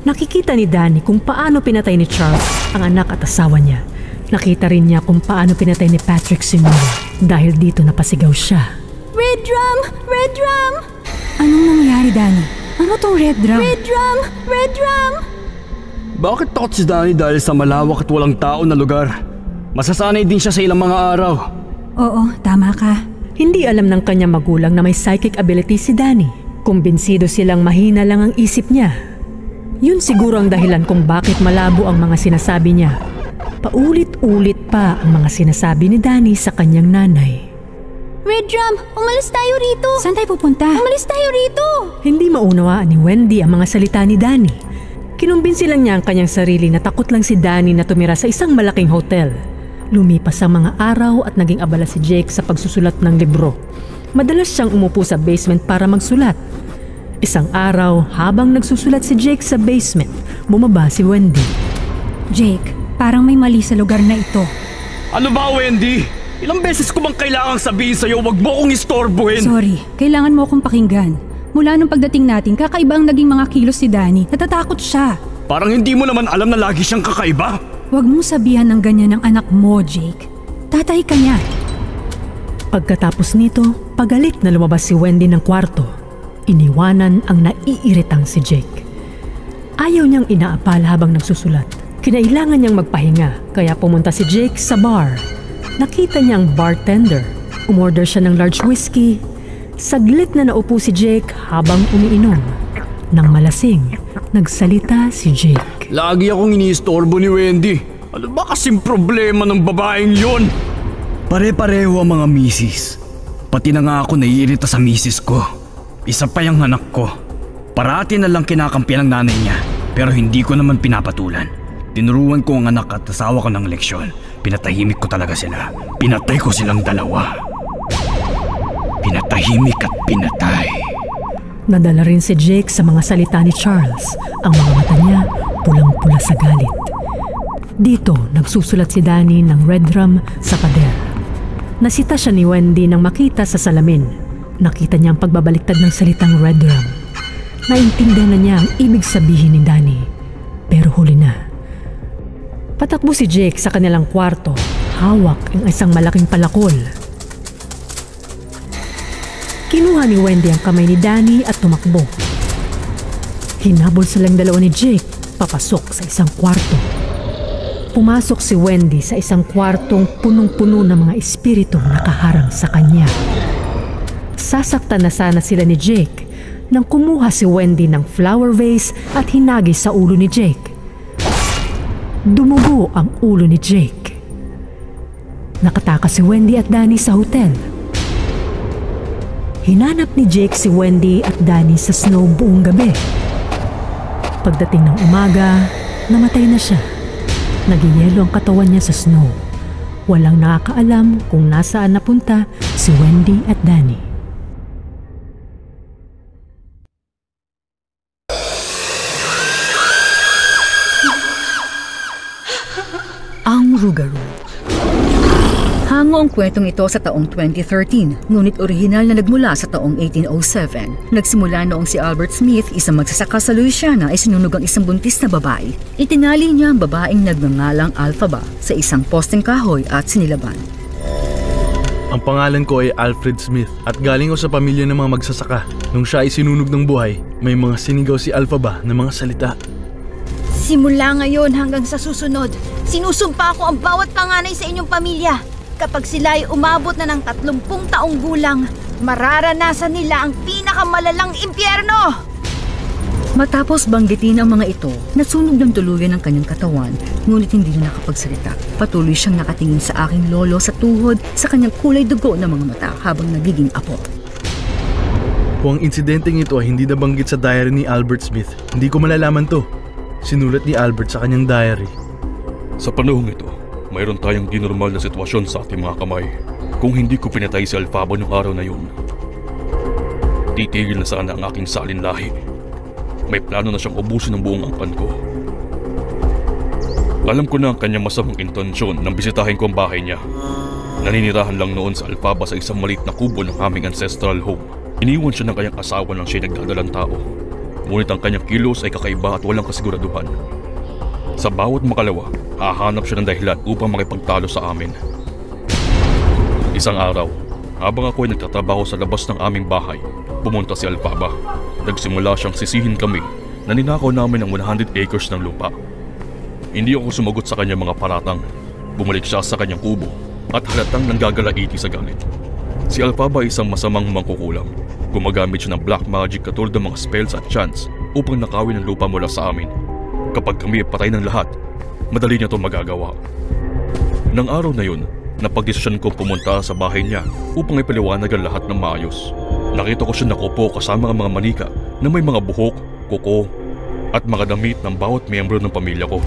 Nakikita ni Danny kung paano pinatay ni Charles ang anak at asawa niya. Nakita rin niya kung paano pinatay ni Patrick si Noah. Dahil dito napasigaw siya. Red drum! Red drum! Anong nangyari, Danny? Ano tong red drum? Red drum! Red drum! Bakit takot si Danny dahil sa malawak at walang tao na lugar? Masasanay din siya sa ilang mga araw. Oo, tama ka. Hindi alam ng kanyang magulang na may psychic ability si Danny. Kumbinsido silang mahina lang ang isip niya. Yun siguro ang dahilan kung bakit malabo ang mga sinasabi niya. Paulit-ulit pa ang mga sinasabi ni Danny sa kanyang nanay. Red drum, umalis tayo rito! Saan tayo pupunta? Umalis tayo rito! Hindi maunawaan ni Wendy ang mga salita ni Danny. Kinumbinsi lang niya ang kanyang sarili na takot lang si Danny na tumira sa isang malaking hotel. Lumipas ang mga araw at naging abala si Jake sa pagsusulat ng libro. Madalas siyang umupo sa basement para magsulat. Isang araw, habang nagsusulat si Jake sa basement, bumaba si Wendy. Jake, parang may mali sa lugar na ito. Ano ba, Wendy? Ilang beses ko bang kailangang sabihin sa'yo wag mo akong istorbohin? Sorry, kailangan mo akong pakinggan. Mula nung pagdating natin, kakaiba ang naging mga kilos si Danny. Natatakot siya. Parang hindi mo naman alam na lagi siyang kakaiba. Huwag mong sabihan ng ganyan ng anak mo, Jake. Tatay ka niya. Pagkatapos nito, pagalit na lumabas si Wendy ng kwarto. Iniwanan ang naiiritang si Jake. Ayaw niyang inaapala habang nagsusulat. Kinailangan niyang magpahinga, kaya pumunta si Jake sa bar. Nakita niya ang bartender. Umorder siya ng large whiskey. Saglit na naupo si Jake habang umiinom. Nang malasing, nagsalita si Jake. Lagi akong iniistorbo ni Wendy. Ano ba kasing problema ng babaeng yon? Pare-pareho ang mga misis. Pati na nga ako naiirita sa misis ko. Isa pa yung anak ko. Parati na lang kinakampiyan ng nanay niya, pero hindi ko naman pinapatulan. Tinuruan ko ang anak at asawa ko ng leksyon. Pinatahimik ko talaga sila. Pinatay ko silang dalawa. Pinatahimik at pinatay. Nadala rin si Jake sa mga salita ni Charles. Ang mga mata niya pulang-pula sa galit. Dito, nagsusulat si Danny ng red drum sa pader. Nasita siya ni Wendy nang makita sa salamin. Nakita niya ang pagbabaliktad ng salitang red drum. Naintindihan na niya ang ibig sabihin ni Danny. Pero huli na. Patakbo si Jake sa kanilang kwarto. Hawak ang isang malaking palakol. Kinuha ni Wendy ang kamay ni Danny at tumakbo. Hinabol silang dalawa ni Jake papasok sa isang kwarto. Pumasok si Wendy sa isang kwartong punong-puno ng mga espiritu nakaharang sa kanya. Sasaktan na sana sila ni Jake nang kumuha si Wendy ng flower vase at hinagis sa ulo ni Jake. Dumugo ang ulo ni Jake. Nakatakas si Wendy at Danny sa hotel. Hinanap ni Jake si Wendy at Danny sa snow buong gabi. Pagdating ng umaga, namatay na siya. Nagyayelo ang katawan niya sa snow. Walang nakakaalam kung nasaan napunta si Wendy at Danny. Ang Rougarou. Hango ang kwentong ito sa taong 2013, ngunit orihinal na nagmula sa taong 1807. Nagsimula noong si Albert Smith, isang magsasaka sa Louisiana, ay sinunog ang isang buntis na babae. Itinali niya ang babaeng nagngangalang Alphaba sa isang posteng kahoy at sinilaban. Ang pangalan ko ay Alfred Smith at galing ko sa pamilya ng mga magsasaka. Nung siya ay sinunog ng buhay, may mga sinigaw si Alphaba na mga salita. Simula ngayon hanggang sa susunod, sinusumpa ko ang bawat panganay sa inyong pamilya. Kapag sila ay umabot na ng 30 taong gulang, mararanasan nila ang pinakamalalang impyerno! Matapos banggitin ang mga ito, nasunog ng tuluyan ang kanyang katawan, ngunit hindi na nakapagsalita. Patuloy siyang nakatingin sa aking lolo sa tuhod sa kanyang kulay dugo ng mga mata habang nagiging apo. Kung ang insidenteng ito ay hindi nabanggit sa diary ni Albert Smith, hindi ko malalaman to. Sinulat ni Albert sa kanyang diary. Sa panahong ito, mayroon tayong di normal na sitwasyon sa ating mga kamay. Kung hindi ko pinatay si Alphaba noong araw na yun, titigil na sana ang aking salinlahi. May plano na siyang ubusin ng buong angkan ko. Alam ko na ang kanyang masamang intensyon nang bisitahin ko ang bahay niya. Naninirahan lang noon sa Alphaba sa isang maliit na kubo ng aming ancestral home. Iniwan siya ng kanyang asawa nang siya nagdadalang tao. Ngunit ang kanyang kilos ay kakaiba at walang kasiguraduhan. Sa bawat makalawa, hahanap siya ng dahilan upang makipagtalo sa amin. Isang araw, habang ako ay nagtatrabaho sa labas ng aming bahay, pumunta si Alphaba. Nagsimula siyang sisihin kami na ninakaw namin ang 100 acres ng lupa. Hindi ako sumagot sa kanyang mga paratang. Bumalik siya sa kanyang kubo at halatang nanggagalaiti sa galit. Si Alphaba ay isang masamang mangkukulam. Gumagamit siya ng black magic katulad ng mga spells at chants upang nakawin ang lupa mula sa amin. Kapag kami ay patay ng lahat, madali niya ito magagawa. Nang araw na yun, napagdesisyon ko pumunta sa bahay niya upang ipaliwanag ang lahat ng maayos. Nakita ko siya nakupo kasama ang mga manika na may mga buhok, kuko, at mga damit ng bawat miyembro ng pamilya ko.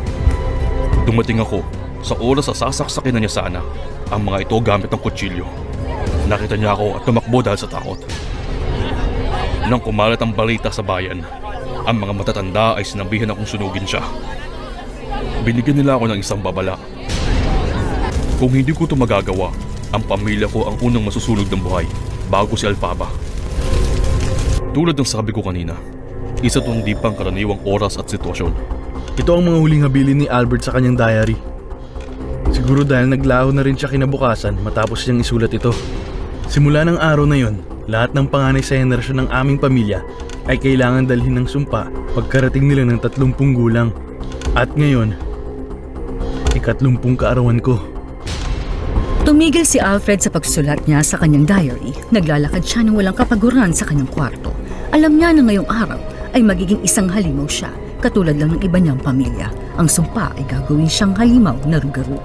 Dumating ako sa oras sa sasaksakin na niya sana ang mga ito gamit ng kutsilyo. Nakita niya ako at tumakbo dahil sa takot. Nang kumalat ang balita sa bayan, ang mga matatanda ay sinabihan akong sunugin siya. Binigyan nila ako ng isang babala. Kung hindi ko ito magagawa, ang pamilya ko ang unang masusunog ng buhay bago si Alphaba. Tulad ng sabi ko kanina, isa itong di pang karaniwang oras at sitwasyon. Ito ang mga huling habilin ni Albert sa kanyang diary. Siguro dahil naglaho na rin siya kinabukasan matapos siyang isulat ito. Simula ng araw na yon, lahat ng panganay sa henerasyon ng aming pamilya ay kailangan dalhin ng sumpa pagkarating nila ng 30 gulang. At ngayon, 30 kaarawan ko. Tumigil si Alfred sa pagsulat niya sa kanyang diary. Naglalakad siya ng walang kapaguran sa kanyang kwarto. Alam niya na ngayong araw ay magiging isang halimaw siya, katulad lang ng iba niyang pamilya. Ang sumpa ay gagawin siyang halimaw na rugaru.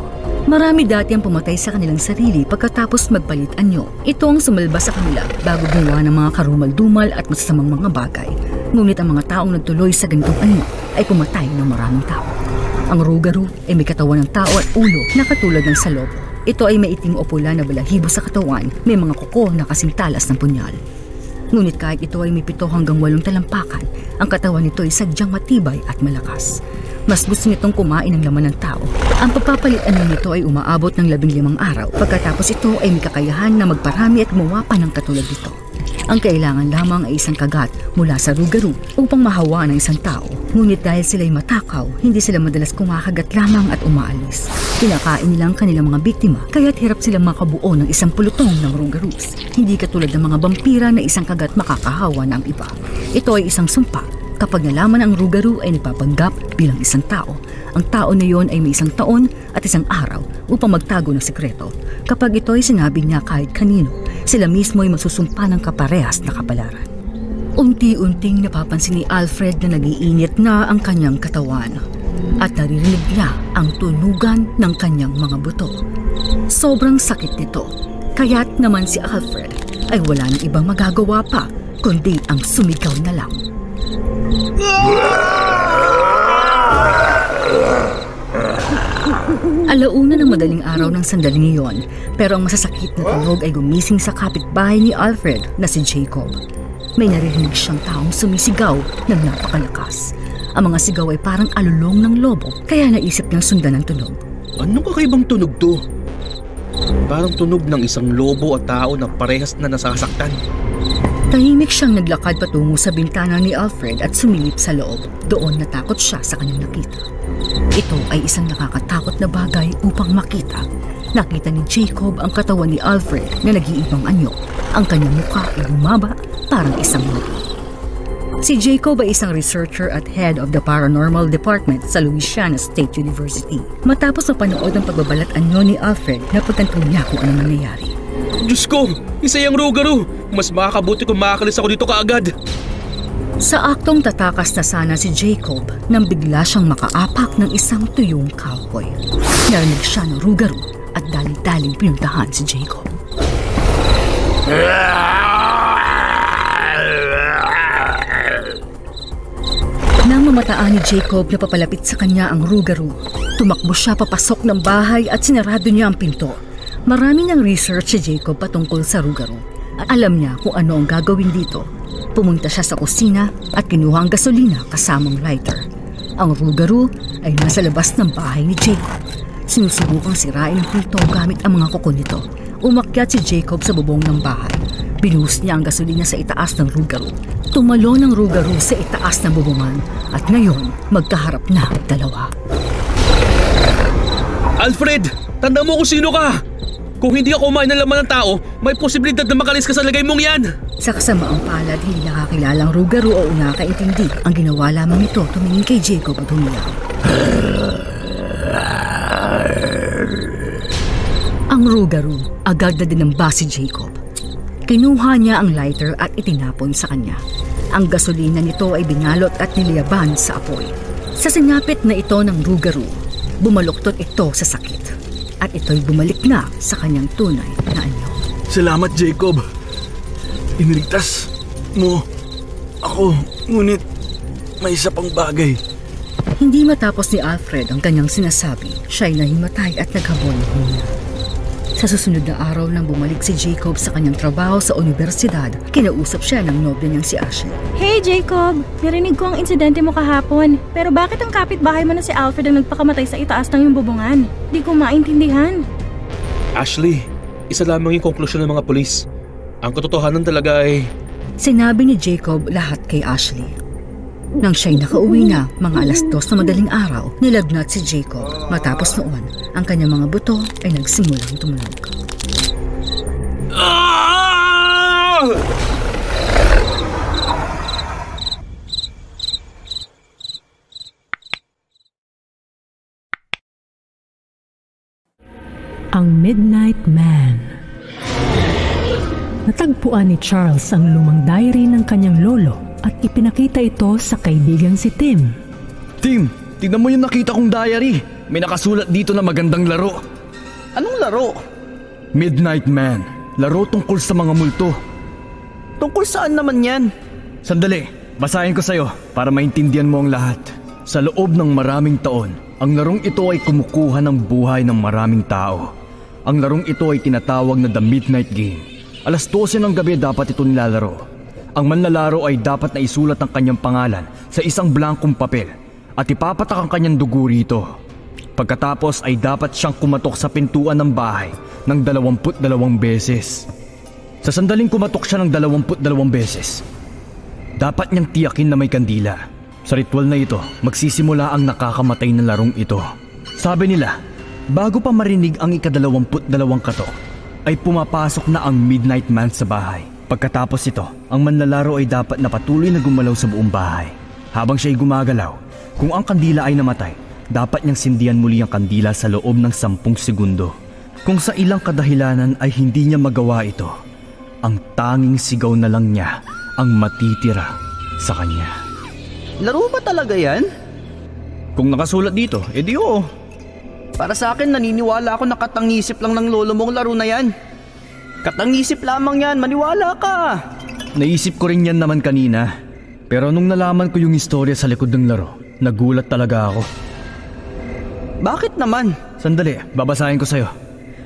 Marami dati ang pumatay sa kanilang sarili pagkatapos magpalit anyo. Ito ang sumalba sa kanila bago gumawa ng mga karumal-dumal at masasamang mga bagay. Ngunit ang mga taong nagtuloy sa ganitong anyo ay pumatay ng maraming tao. Ang rugaru ay may katawan ng tao at ulo na katulad ng salobo. Ito ay may itim o pula na balahibo sa katawan, may mga kuko na kasing talas ng punyal. Ngunit kahit ito ay may 7 hanggang 8 talampakan, ang katawan nito ay sadyang matibay at malakas. Mas gusto nitong kumain ng laman ng tao. Ang pagpapalitan nito ay umaabot ng 15 araw. Pagkatapos ito ay may kakayahan na magparami at gumawa pa ng katulad nito. Ang kailangan lamang ay isang kagat mula sa rugaru upang mahawa ng isang tao. Ngunit dahil sila'y matakaw, hindi sila madalas kumakagat lamang at umaalis. Kinakain nila ang kanilang mga biktima, kaya't hirap silang makabuo ng isang pulutong ng rugarus. Hindi katulad ng mga vampira na isang kagat makakahawa ng iba. Ito ay isang sumpa. Kapag nalaman ang rugaru ay nagpapanggap bilang isang tao. Ang tao na yon ay may 1 taon at 1 araw upang magtago ng sekreto. Kapag ito ay sinabi niya kahit kanino, sila mismo ay masusumpa ng kaparehas na kapalaran. Unti-unting napapansin ni Alfred na nag-iinit na ang kanyang katawan at naririnig niya ang tunugan ng kanyang mga buto. Sobrang sakit nito, kaya't naman si Alfred ay wala nang ibang magagawa pa kundi ang sumigaw na lang. Alauna ng madaling araw ng sandaling iyon, pero ang masasakit na tunog ay gumising sa kapitbahay ni Alfred na si Jacob. May narinig siyang taong sumisigaw ng napakalakas. Ang mga sigaw ay parang alulong ng lobo, kaya naisip niyang sundan ang tunog. Anong kakaibang tunog to? Parang tunog ng isang lobo at tao na parehas na nasasaktan. Tahimik siyang naglakad patungo sa bintana ni Alfred at sumilip sa loob. Doon natakot siya sa kanyang nakita. Ito ay isang nakakatakot na bagay upang makita. Nakita ni Jacob ang katawan ni Alfred na nag-iibang anyo. Ang kanyang mukha ay bumaba parang isang lobo. Si Jacob ay isang researcher at head of the paranormal department sa Louisiana State University. Matapos mapanood ang pagbabalat anyo ni Alfred, napagtanto niya kung ano nangyayari. Diyos ko! Isa yung Rougarou! Mas makakabuti kung makakalis ako dito kaagad! Sa aktong tatakas na sana si Jacob nang bigla siyang makaapak ng isang tuyong cowboy. Narinig siya ng Rougarou at daling-daling pinuntahan si Jacob. Nang mamataan ni Jacob na papalapit sa kanya ang Rougarou, tumakbo siya papasok ng bahay at sinarado niya ang pinto. Marami ng research si Jacob patungkol sa Rougarou at alam niya kung ano ang gagawin dito. Pumunta siya sa kusina at kinuha ang gasolina kasamang lighter. Ang Rougarou ay nasa labas ng bahay ni Jacob. Sinusubukang sirain ang pinto gamit ang mga kuko nito. Umakyat si Jacob sa bubong ng bahay. Binuhos niya ang gasolina sa itaas ng Rougarou. Tumalon ang Rougarou sa itaas ng bubungan at ngayon magkaharap na ang dalawa. Alfred! Tanda mo kung sino ka! Kung hindi ako kumain ng laman ng tao, may posibilidad na makalis ka sa lagay mong yan! Sa kasamaang palad, hindi nakakilalang Rougarou o nakakaintindi. Ang ginawa lamang ito, tumingin kay Jacob at humiyaw. Ang Rougarou, agad na dinamba si Jacob. Kinuha niya ang lighter at itinapon sa kanya. Ang gasolina nito ay binalot at niliyaban sa apoy. Sa sinapit na ito ng Rougarou, bumaluktot ito sa sakit. At ito'y bumalik na sa kanyang tunay na anyo. Salamat, Jacob. Iniligtas mo ako, ngunit may isa pang bagay. Hindi matapos ni Alfred ang kanyang sinasabi, siya'y nahimatay at naghabol ng huna. Sa susunod na araw nang bumalik si Jacob sa kanyang trabaho sa universidad, kinausap siya ng nobya niyang si Ashley. Hey Jacob, narinig ko ang insidente mo kahapon. Pero bakit ang kapitbahay mo na si Alfred ang nagpakamatay sa itaas ng iyong bubungan? Di ko maintindihan. Ashley, isa lamang yung konklusyon ng mga pulis. Ang katotohanan talaga ay... Sinabi ni Jacob lahat kay Ashley. Nang siya'y nakauwi na, mga 2:00 na madaling araw, nilagnat si Jacob. Matapos noon, ang kanyang mga buto ay nagsimulang tumunog. Ang Midnight Man. Natagpuan ni Charles ang lumang diary ng kanyang lolo at ipinakita ito sa kaibigang si Tim. Tim, tignan mo yung nakita kong diary. May nakasulat dito na magandang laro. Anong laro? Midnight Man. Laro tungkol sa mga multo. Tungkol saan naman yan? Sandali, basahin ko sa'yo para maintindihan mo ang lahat. Sa loob ng maraming taon, ang larong ito ay kumukuha ng buhay ng maraming tao. Ang larong ito ay tinatawag na The Midnight Game. 12:00 ng gabi dapat ito nilalaro. Ang manlalaro ay dapat na isulat ang kanyang pangalan sa isang blankong papel at ipapatak ang kanyang dugo rito. Pagkatapos ay dapat siyang kumatok sa pintuan ng bahay ng 22 beses. Sa sandaling kumatok siya ng 22 beses, dapat niyang tiyakin na may kandila. Sa ritual na ito, magsisimula ang nakakamatay na larong ito. Sabi nila, bago pa marinig ang ika-22 katok, ay pumapasok na ang Midnight Man sa bahay. Pagkatapos ito, ang manlalaro ay dapat na patuloy na gumalaw sa buong bahay. Habang siya ay gumagalaw, kung ang kandila ay namatay, dapat niyang sindihan muli ang kandila sa loob ng 10 segundo. Kung sa ilang kadahilanan ay hindi niya magawa ito, ang tanging sigaw na lang niya ang matitira sa kanya. Laro ba talaga yan? Kung nakasulat dito, edi oo. Para sa akin, naniniwala ako na katangisip lang ng lolo mong laro na yan. Katangisip lamang yan, maniwala ka. Naisip ko rin yan naman kanina. Pero nung nalaman ko yung istorya sa likod ng laro, nagulat talaga ako. Bakit naman? Sandali, babasahin ko sa'yo.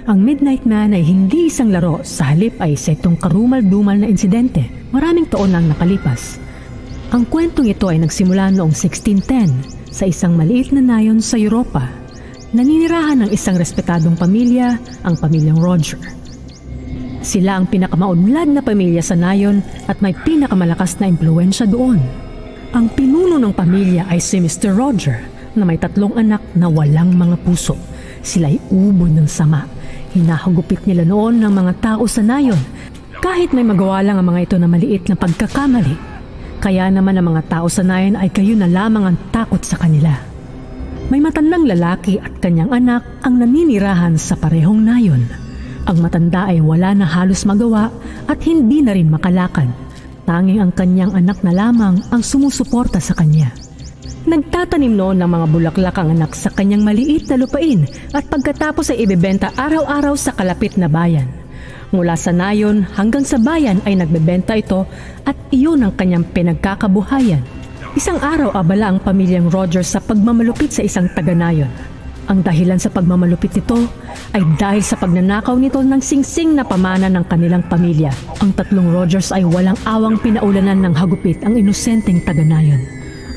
Ang Midnight Man ay hindi isang laro, sa halip ay setong karumal-dumal na insidente. Maraming taon na ang nakalipas. Ang kwentong ito ay nagsimula noong 1610 sa isang maliit na nayon sa Europa. naninirahan ng isang respetadong pamilya, ang pamilyang Roger. Sila ang pinakamaunlad na pamilya sa nayon at may pinakamalakas na impluwensya doon. Ang pinuno ng pamilya ay si Mr. Roger na may 3 anak na walang mga puso. Sila'y ubod ng sama. Hinahagupit nila noon ng mga tao sa nayon kahit may magawa lang ang mga ito na maliit na pagkakamali. Kaya naman ang mga tao sa nayon ay kayo na lamang ang takot sa kanila. May matandang lalaki at kanyang anak ang naninirahan sa parehong nayon. Ang matanda ay wala na halos magawa at hindi na rin makalakad. Tanging ang kanyang anak na lamang ang sumusuporta sa kanya. Nagtatanim noon ng mga bulaklak ang anak sa kanyang maliit na lupain at pagkatapos ay ibebenta araw-araw sa kalapit na bayan. Mula sa nayon hanggang sa bayan ay nagbebenta ito at iyon ang kanyang pinagkakabuhayan. Isang araw abala ang pamilyang Roger sa pagmamalupit sa isang taga-nayon. Ang dahilan sa pagmamalupit nito ay dahil sa pagnanakaw nito ng singsing na pamana ng kanilang pamilya. Ang 3 Rogers ay walang awang pinaulanan ng hagupit ang inosenteng taga-nayon.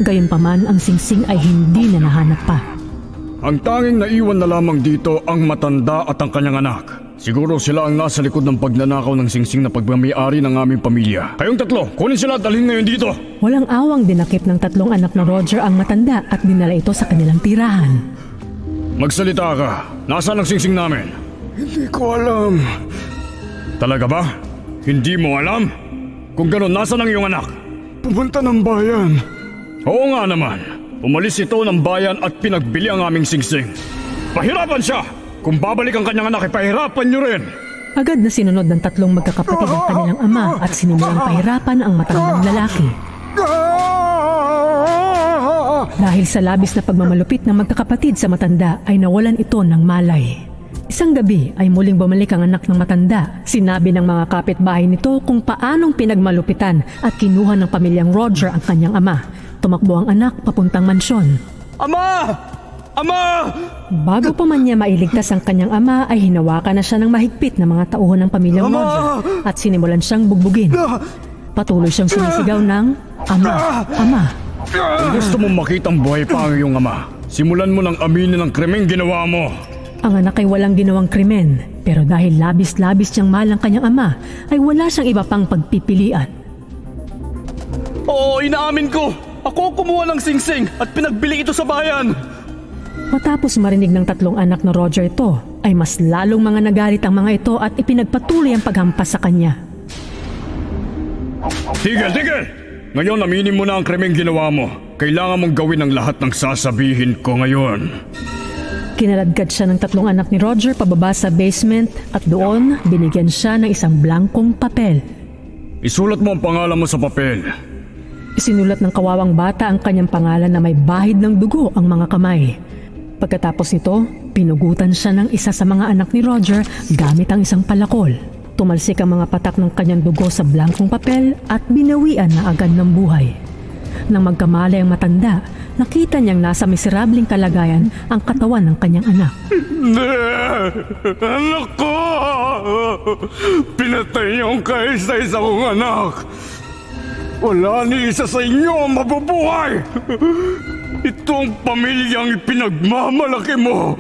Gayunpaman ang singsing ay hindi na nahanap pa. Ang tanging naiwan na lamang dito ang matanda at ang kanyang anak. Siguro sila ang nasa likod ng pagnanakaw ng singsing na pagmamayari ng aming pamilya. Kayong 3, kunin sila at dalhin ngayon dito. Walang awang dinakip ng 3 anak na Roger ang matanda at dinala ito sa kanilang tirahan. Magsalita ka. Nasaan ang singsing namin? Hindi ko alam. Talaga ba? Hindi mo alam? Kung gano'n, nasaan ang iyong anak? Pumunta ng bayan. Oo nga naman. Umalis ito ng bayan at pinagbili ang aming singsing. Pahirapan siya! Kung babalik ang kanyang anak, ipahirapan niyo rin! Agad na sinunod ng 3 magkakapatid ang kanilang ama at sinimulang pahirapan ang matandang lalaki. Dahil sa labis na pagmamalupit ng magkakapatid sa matanda ay nawalan ito ng malay. Isang gabi ay muling bumalik ang anak ng matanda. Sinabi ng mga kapitbahay nito kung paanong pinagmalupitan at kinuha ng pamilyang Roger ang kanyang ama. Tumakbo ang anak papuntang mansyon. Ama! Ama! Bago pa man niya mailigtas ang kanyang ama ay hinawakan na siya ng mahigpit na mga tauhan ng pamilyang Roger at sinimulan siyang bugbugin. Patuloy siyang sumisigaw ng Ama! Ama! Kung gusto mong makitang buhay pa ang iyong ama, simulan mo ng aminin ang krimeng ginawa mo. Ang anak ay walang ginawang krimen, pero dahil labis-labis niyang mahal ang kanyang ama, ay wala siyang iba pang pagpipilian. Oo, inaamin ko! Ako kumuha ng singsing at pinagbili ito sa bayan! Matapos marinig ng 3 anak na Roger ito, ay mas lalong mga nagalit ang mga ito at ipinagpatuloy ang paghampas sa kanya. Tigil! Tigil! Ngayon aminin mo na ang krimeng ginawa mo. Kailangan mong gawin ang lahat ng sasabihin ko ngayon. Kinaladkad siya ng 3 anak ni Roger pababa sa basement at doon binigyan siya ng isang blankong papel. Isulat mo ang pangalan mo sa papel. Isinulat ng kawawang bata ang kanyang pangalan na may bahid ng dugo ang mga kamay. Pagkatapos nito, pinugutan siya ng isa sa mga anak ni Roger gamit ang isang palakol. Tumalsik ang mga patak ng kanyang dugo sa blankong papel at binawian na agad ng buhay. Nang magkamalay ang matanda, nakita niyang nasa miserableng kalagayan ang katawan ng kanyang anak. Anak ko! Pinatay niyo ang kaisa-isa kong anak! Wala ni isa sa inyo ang mabubuhay! Itong pamilyang ipinagmamalaki mo,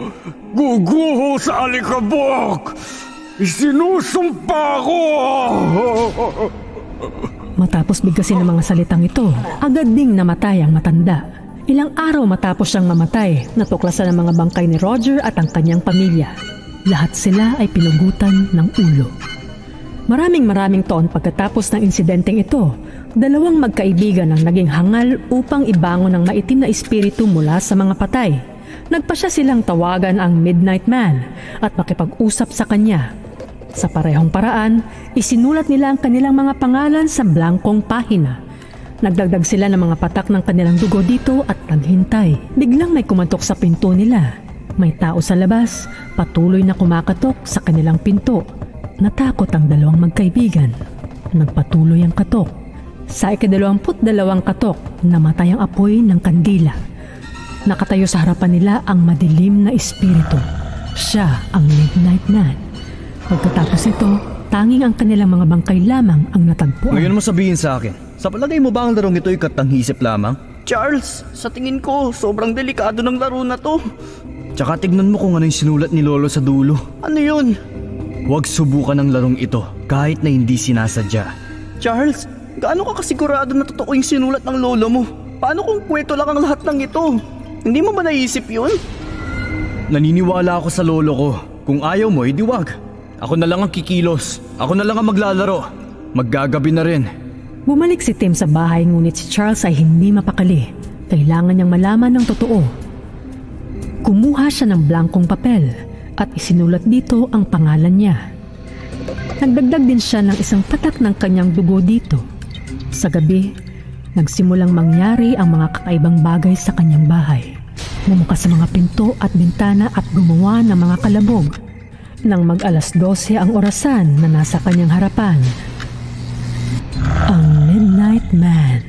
guguho sa alikabok! Isinusumpa ko! Matapos bigkasin ng mga salitang ito, agad ding namatay ang matanda. Ilang araw matapos siyang mamatay, natuklasan ang mga bangkay ni Roger at ang kanyang pamilya. Lahat sila ay pinugutan ng ulo. Maraming taon pagkatapos ng insidenteng ito, 2 magkaibigan ang naging hangal upang ibangon ng maitim na espiritu mula sa mga patay. Nagpasya silang tawagan ang Midnight Man at makipag-usap sa kanya. Sa parehong paraan, isinulat nila ang kanilang mga pangalan sa blankong pahina. Nagdagdag sila ng mga patak ng kanilang dugo dito at naghintay. Biglang may kumatok sa pinto nila. May tao sa labas, patuloy na kumakatok sa kanilang pinto. Natakot ang 2 magkaibigan. Nagpatuloy ang katok. Sa ika-22 katok, namatay ang apoy ng kandila. Nakatayo sa harapan nila ang madilim na espiritu. Siya ang Midnight Man. Pagkatapos ito, tanging ang kanilang mga bangkay lamang ang natagpuan. Ngayon mo sabihin sa akin, sa palagay mo ba ang larong ito ay katanghisip lamang? Charles, sa tingin ko, sobrang delikado ng laro na to. Tsaka tignan mo kung ano yung sinulat ni Lolo sa dulo. Ano yun? Huwag subukan ng larong ito kahit na hindi sinasadya. Charles, gaano ka kasigurado na totoo yung sinulat ng lolo mo? Paano kung kwento lang ang lahat ng ito? Hindi mo ba naisip yun? Naniniwala ako sa lolo ko. Kung ayaw mo, edi wag. Ako na lang ang kikilos. Ako na lang ang maglalaro. Maggagabi na rin. Bumalik si Tim sa bahay ngunit si Charles ay hindi mapakali. Kailangan niyang malaman ng totoo. Kumuha siya ng blankong papel at isinulat dito ang pangalan niya. Nagdagdag din siya ng isang patak ng kanyang dugo dito. Sa gabi, nagsimulang mangyari ang mga kakaibang bagay sa kanyang bahay. Bumukas sa mga pinto at bintana at gumawa ng mga kalabog. Nang mag-alas 12 ang orasan na nasa kanyang harapan, ang Midnight Man.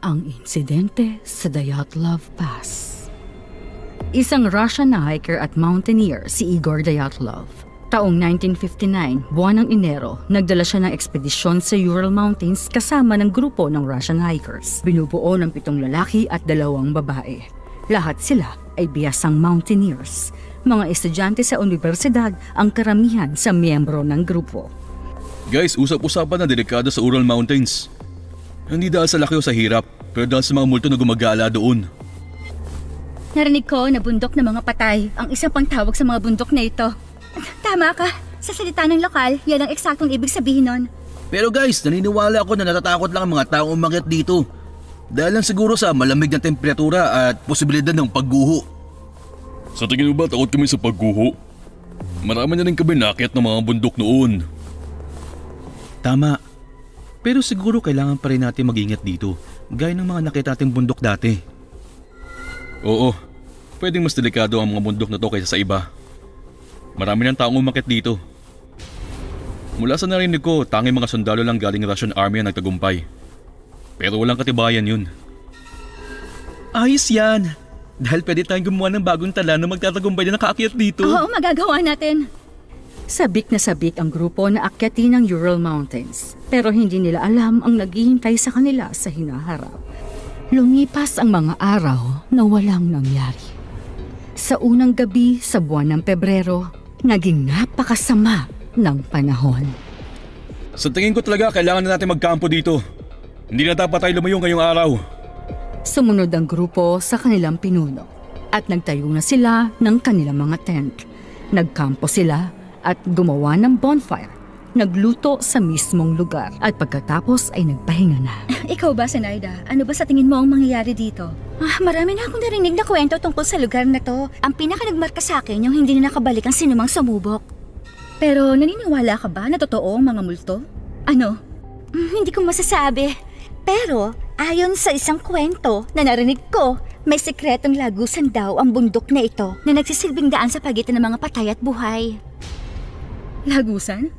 Ang insidente sa Dyatlov Pass. Isang Russian na hiker at mountaineer si Igor Dyatlov. Taong 1959, buwan ng Enero, nagdala siya ng ekspedisyon sa Ural Mountains kasama ng grupo ng Russian hikers. Binubuo ng 7 lalaki at 2 babae. Lahat sila ay biyasang mountaineers. Mga estudyante sa universidad ang karamihan sa miyembro ng grupo. Guys, usap-usapan na delikado sa Ural Mountains. Hindi dahil sa laki o sa hirap, pero dahil sa mga multo na gumagala doon. Narinig ko na bundok na mga patay ang isang pangtawag sa mga bundok na ito. Tama ka. Sa salita ng lokal, yan ang eksaktong ibig sabihin nun. Pero guys, naniniwala ako na natatakot lang ang mga taong umakyat dito. Dahil lang siguro sa malamig na temperatura at posibilidad ng pagguho. Sa tingin mo ba takot kami sa pagguho? Marami na rin kami nakyat ng mga bundok noon. Tama. Pero siguro kailangan pa rin natin mag-ingat dito, gaya ng mga nakita nating bundok dati. Oo, pwedeng mas delikado ang mga bundok na to kaysa sa iba. Marami ng taong umakyat dito. Mula sa narinig ko, tanging mga sundalo lang galing Russian Army ang nagtagumpay. Pero walang katibayan yun. Ayos yan! Dahil pwede tayong gumawa ng bagong tala na magtatagumpay na nakaakyat dito. Oo, magagawa natin. Sabik na sabik ang grupo na akyatin ng Ural Mountains, pero hindi nila alam ang naghihintay sa kanila sa hinaharap. Lumipas ang mga araw na walang nangyari. Sa unang gabi sa buwan ng Pebrero, naging napakasama ng panahon. Sa tingin ko talaga kailangan na natin magkampo dito. Hindi na dapat tayo lumayong ngayong araw. Sumunod ang grupo sa kanilang pinuno at nagtayo na sila ng kanilang mga tent. Nagkampo sila at gumawa ng bonfire. Nagluto sa mismong lugar at pagkatapos ay nagpahinga na. Ikaw ba, Zenaida? Ano ba sa tingin mo ang mangyayari dito? Marami na akong narinig na kwento tungkol sa lugar na to. Ang pinaka nagmarka sa akin yung hindi na nakabalik ang sinumang sumubok. Pero naniniwala ka ba na totoo ang mga multo? Ano? Hindi ko masasabi. Pero ayon sa isang kwento na narinig ko, may sekretong lagusan daw ang bundok na ito na nagsisilbing daan sa pagitan ng mga patay at buhay. Lagusan?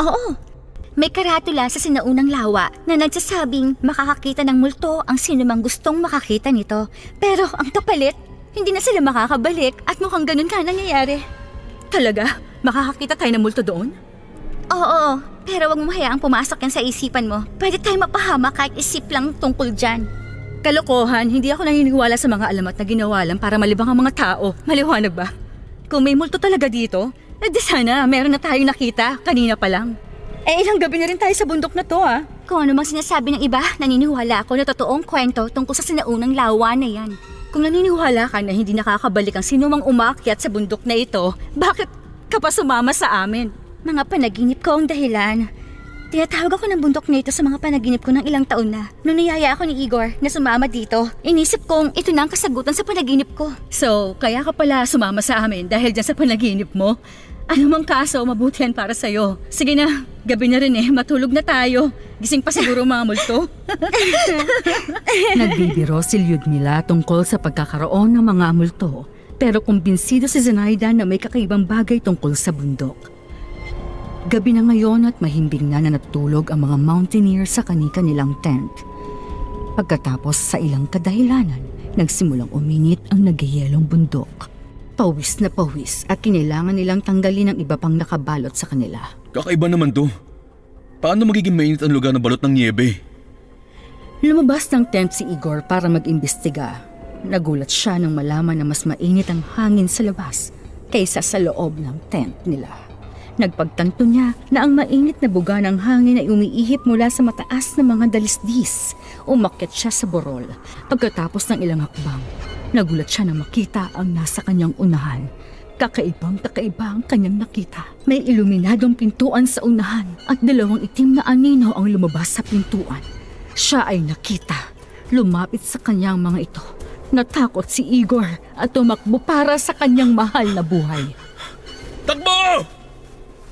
Oo. May karatula sa sinaunang lawa na nagsasabing makakakita ng multo ang sinumang gustong makakita nito. Pero ang kapalit, hindi na sila makakabalik at mukhang ganun ka nangyayari. Talaga? Makakakita tayo ng multo doon? Oo, pero wag mo hayaang pumasok yan sa isipan mo. Pwede tayo mapahama kahit isip lang tungkol dyan. Kalokohan, hindi ako naniniwala sa mga alamat na ginawa lang para malibang ang mga tao. Maliwanag ba? Kung may multo talaga dito, di sana meron na tayong nakita kanina pa lang. Ilang gabi na rin tayo sa bundok na to Kung ano mang sinasabi ng iba, naniniwala ako na totoong kwento tungkol sa sinaunang lawa na yan. Kung naniniwala ka na hindi nakakabalik ang sinumang umakyat sa bundok na ito, bakit ka pa sumama sa amin? Mga panaginip ko ang dahilan. Tinatawag ako ng bundok na ito sa mga panaginip ko ng ilang taon na. Nung niyaya ako ni Igor na sumama dito, inisip kong ito na ang kasagutan sa panaginip ko. So, kaya ka pala sumama sa amin dahil dyan sa panaginip mo? Ano mang kaso, mabuti yan para sa'yo. Sige na, gabi na rin matulog na tayo. Gising pa siguro mga multo. Nagbibiro si Lyudmila tungkol sa pagkakaroon ng mga multo. Pero kumbinsido si Zenaida na may kakaibang bagay tungkol sa bundok. Gabi na ngayon at mahimbing na natulog ang mga mountaineer sa kani-kanilang tent. Pagkatapos sa ilang kadahilanan, nagsimulang uminit ang nagyayelong bundok. Pawis na pawis at kinailangan nilang tanggalin ang iba pang nakabalot sa kanila. Kakaiba naman to. Paano magiging mainit ang lugar na balot ng niebe? Lumabas ng tent si Igor para mag-imbestiga. Nagulat siya nang malaman na mas mainit ang hangin sa labas kaysa sa loob ng tent nila. Nagpagtanto niya na ang mainit na buga ng hangin ay umiihip mula sa mataas na mga dalisdis. Umakyat siya sa burol. Pagkatapos ng ilang hakbang, nagulat siya na makita ang nasa kanyang unahan. Kakaibang-kakaiba ang kanyang nakita. May iluminadong pintuan sa unahan at 2 itim na anino ang lumabas sa pintuan. Siya ay nakita. Lumapit sa kanyang mga ito. Natakot si Igor at tumakbo para sa kanyang mahal na buhay. Takbo!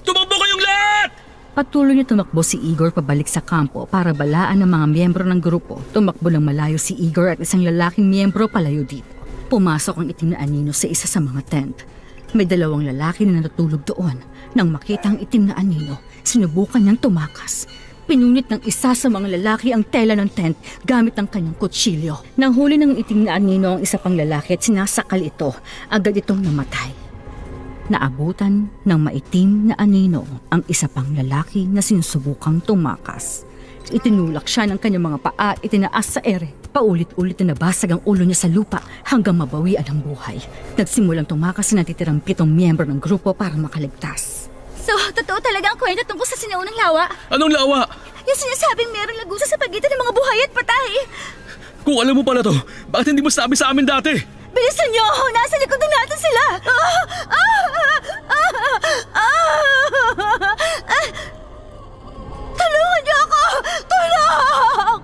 Tumakbo kayong lahat! Patuloy na tumakbo si Igor pabalik sa kampo para balaan ng mga miyembro ng grupo. Tumakbo ng malayo si Igor at isang lalaking miyembro palayo dito. Pumasok ang itim na anino sa isa sa mga tent. May 2 lalaki na natutulog doon. Nang makita ang itim na anino, sinubukan niyang tumakas. Pinunit ng isa sa mga lalaki ang tela ng tent gamit ang kanyang kutsilyo. Nang huli ng itim na anino ang isa pang lalaki at sinasakal ito, agad itong namatay. Naabutan ng maitim na anino ang isa pang lalaki na sinusubukang tumakas. Itinulak siya ng kanyang mga paa at itinaas sa ere. Paulit-ulit na nabasag ang ulo niya sa lupa hanggang mabawian ang buhay. Nagsimulang tumakas na natitirang 7 miyembro ng grupo para makaligtas. So, totoo talaga ang kwento tungkol sa sinaunang lawa? Anong lawa? Yung sinasabing merong lagusa sa pagitan ng mga buhay at patay. Kung alam mo pala to, bakit hindi mo sabi sa amin dati? Bilisan niyo! Nasa likod na natin sila! Tulungan niyo ako! Tulong!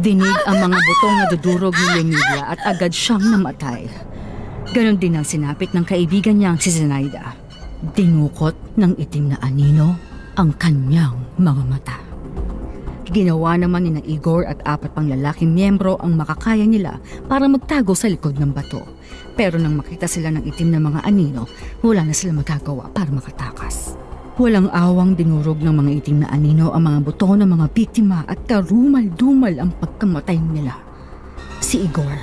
Dinig ang mga butong na dudurog ni Leonidia at agad siyang namatay. Ganon din ang sinapit ng kaibigan niyang si Zenaida. Dinukot ng itim na anino ang kanyang mga mata. Ginawa naman ni na Igor at 4 pang lalaking miyembro ang makakaya nila para magtago sa likod ng bato. Pero nang makita sila ng itim na mga anino, wala na sila magagawa para makatakas. Walang awang dinurog ng mga itim na anino ang mga buto ng mga biktima at karumal-dumal ang pagkamatay nila. Si Igor,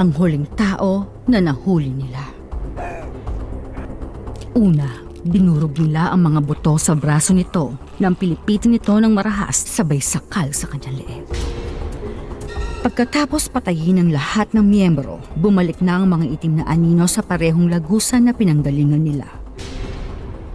ang huling tao na nahuli nila. Una, dinurog nila ang mga buto sa braso nito nang pilipitin nito ng marahas sabay sakal sa kanyang leeg. Pagkatapos patayin ng lahat ng miyembro, bumalik na ang mga itim na anino sa parehong lagusan na pinanggalingan nila.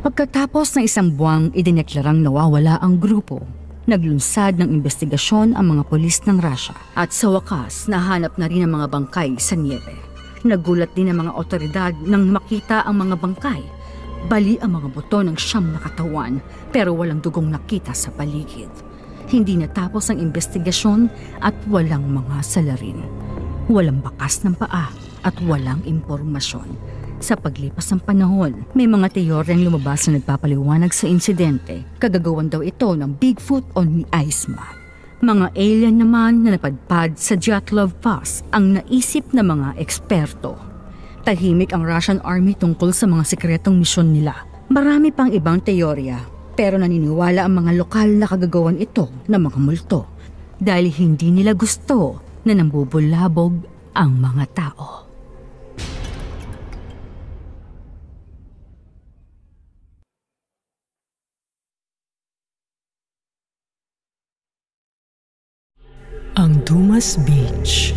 Pagkatapos ng 1 buwang idineklarang nawawala ang grupo, naglunsad ng investigasyon ang mga pulis ng Russia at sa wakas nahanap na rin ang mga bangkay sa niebe. Nagulat din ang mga otoridad nang makita ang mga bangkay. Bali ang mga buto ng 9 na katawan pero walang dugong nakita sa paligid. Hindi natapos ang investigasyon at walang mga salarin. Walang bakas ng paa at walang impormasyon. Sa paglipas ng panahon, may mga teoryang lumabas na nagpapaliwanag sa insidente. Kagagawan daw ito ng Bigfoot o ni Iceman. Mga alien naman na napadpad sa Dyatlov Pass ang naisip ng mga eksperto. Tahimik ang Russian Army tungkol sa mga sikretong misyon nila. Marami pang ibang teorya, pero naniniwala ang mga lokal na kagagawan ito ng mga multo dahil hindi nila gusto na nambubulabog ang mga tao. Ang Dumas Beach.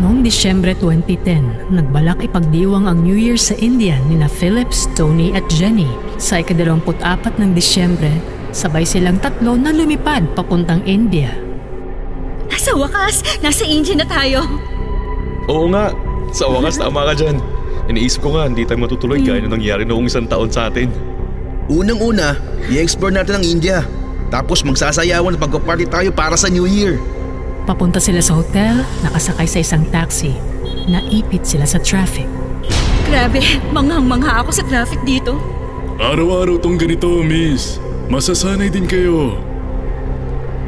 Noong Disyembre 2010, nagbalak ipagdiwang ang New Year sa India nina Phillips, Tony at Jenny. Sa ika-24 ng Disyembre, sabay silang 3 na lumipad papuntang India. Sa wakas, nasa India na tayo. Oo nga, sa wakas tama ka dyan. Iniisip ko nga, hindi tayo matutuloy gaya na nangyari noong 1 taon sa atin. Unang-una, i-explore natin ang India. Tapos magsasayawan at magpa-party tayo para sa New Year. Papunta sila sa hotel, nakasakay sa isang taxi. Naipit sila sa traffic. Grabe, manghang-mangha ako sa traffic dito. Araw-araw tong ganito, miss. Masasanay din kayo.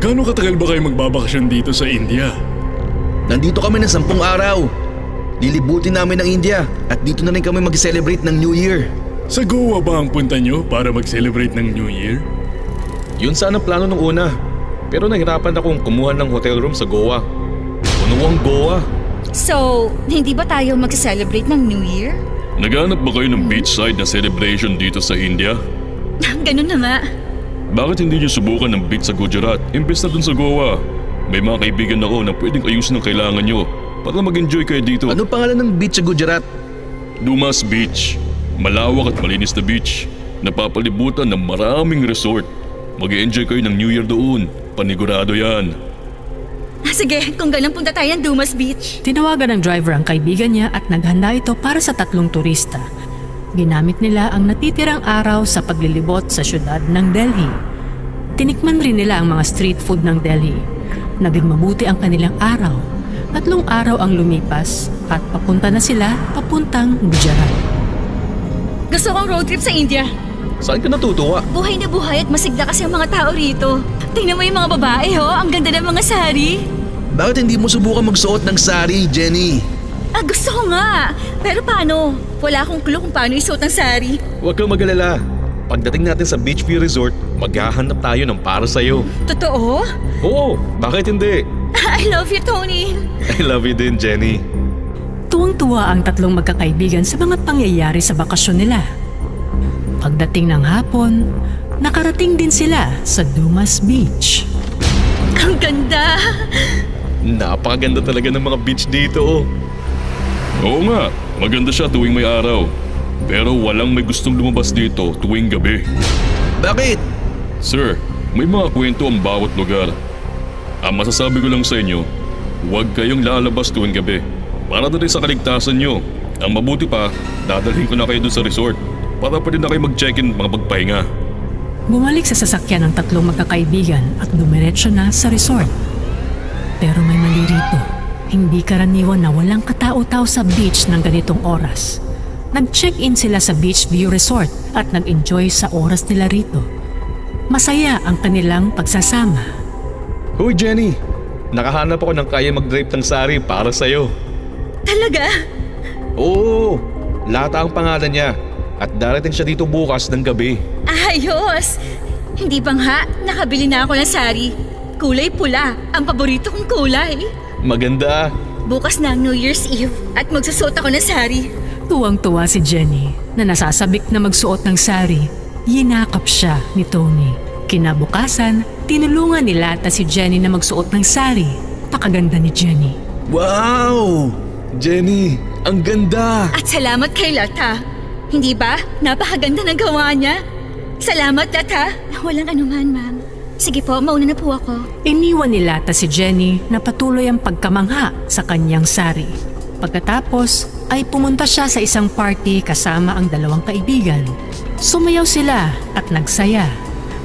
Gaano katagal ba kayo magbabakasyon dito sa India? Nandito kami ng 10 araw. Lilibutin namin ang India at dito na rin kami mag-celebrate ng New Year. Sa Goa ba ang punta nyo para mag-celebrate ng New Year? Yun sana plano nung una. Pero nahirapan akong kumuha ng hotel room sa Goa. Puno ang Goa. So, hindi ba tayo mag-celebrate ng New Year? Naghanap ba kayo ng beachside na celebration dito sa India? Ganun na nga. Bakit hindi niyo subukan ng beach sa Gujarat imbes na dun sa Goa? May mga kaibigan ako na pwedeng ayusin ang kailangan nyo para mag-enjoy kayo dito. Ano pangalan ng beach sa Gujarat? Dumas Beach. Malawak at malinis na beach. Napapalibutan ng maraming resort. Mag-enjoy kayo ng New Year doon. Panigurado yan. Sige, kung ganun punta tayo ng Dumas Beach. Tinawagan ng driver ang kaibigan niya at naghanda ito para sa 3 turista. Ginamit nila ang natitirang araw sa paglilibot sa syudad ng Delhi. Tinikman rin nila ang mga street food ng Delhi. Naging mabuti ang kanilang araw. 3 araw ang lumipas at papunta na sila papuntang Gujarat. Gusto kong road trip sa India. Saan ka natutuwa? Buhay na buhay at masigla kasi ang mga tao rito. Tingnan mo yung mga babae, Ang ganda ng mga sari. Bakit hindi mo subukan magsuot ng sari, Jenny? Gusto ko nga. Pero paano? Wala akong clue kung paano isuot ng sari. Huwag kang mag-alala. Pagdating natin sa Beachview Resort, maghahanap tayo ng para sa'yo. Totoo? Oo, bakit hindi? I love you, Tony. I love you din, Jenny. Tuwang-tuwa ang 3 magkakaibigan sa mga pangyayari sa bakasyon nila. Pagdating ng hapon, nakarating din sila sa Dumas Beach. Ang ganda! Napakaganda talaga ng mga beach dito. Oo nga, maganda siya tuwing may araw. Pero walang may gustong lumabas dito tuwing gabi. Bakit? Sir, may mga kwento ang bawat lugar. Ang masasabi ko lang sa inyo, huwag kayong lalabas tuwing gabi. Para na rin sa kaligtasan nyo. Ang mabuti pa, dadalhin ko na kayo doon sa resort para pa rin na kayo mag-check-in mga pagpahinga. Bumalik sa sasakyan ng 3 magkakaibigan at dumiretso na sa resort. Pero may mali rito. Hindi karaniwan na walang katao-tao sa beach ng ganitong oras. Nag-check-in sila sa Beachview Resort at nag-enjoy sa oras nila rito. Masaya ang kanilang pagsasama. Hoy Jenny, nakahanap ako ng kaya mag-drape ng sari para sa'yo. Talaga? Oo, Lata ang pangalan niya at darating siya dito bukas ng gabi. Ayos! Hindi bang nakabili na ako ng sari. Kulay pula, ang paborito kong kulay. Maganda. Bukas na ang New Year's Eve at magsusuot ako ng sari. Tuwang-tuwa si Jenny na nasasabik na magsuot ng sari. Yinakap siya ni Tony. Kinabukasan, tinulungan ni Lata si Jenny na magsuot ng sari. Pakaganda ni Jenny. Wow! Jenny, ang ganda! At salamat kay Lata. Hindi ba? Napakaganda ng gawa niya. Salamat, Lata. Walang anuman, ma'am. Sige po, mauna na po ako. Iniwan ni Lata si Jenny na patuloy ang pagkamangha sa kanyang sari. Pagkatapos ay pumunta siya sa isang party kasama ang 2 kaibigan. Sumayaw sila at nagsaya.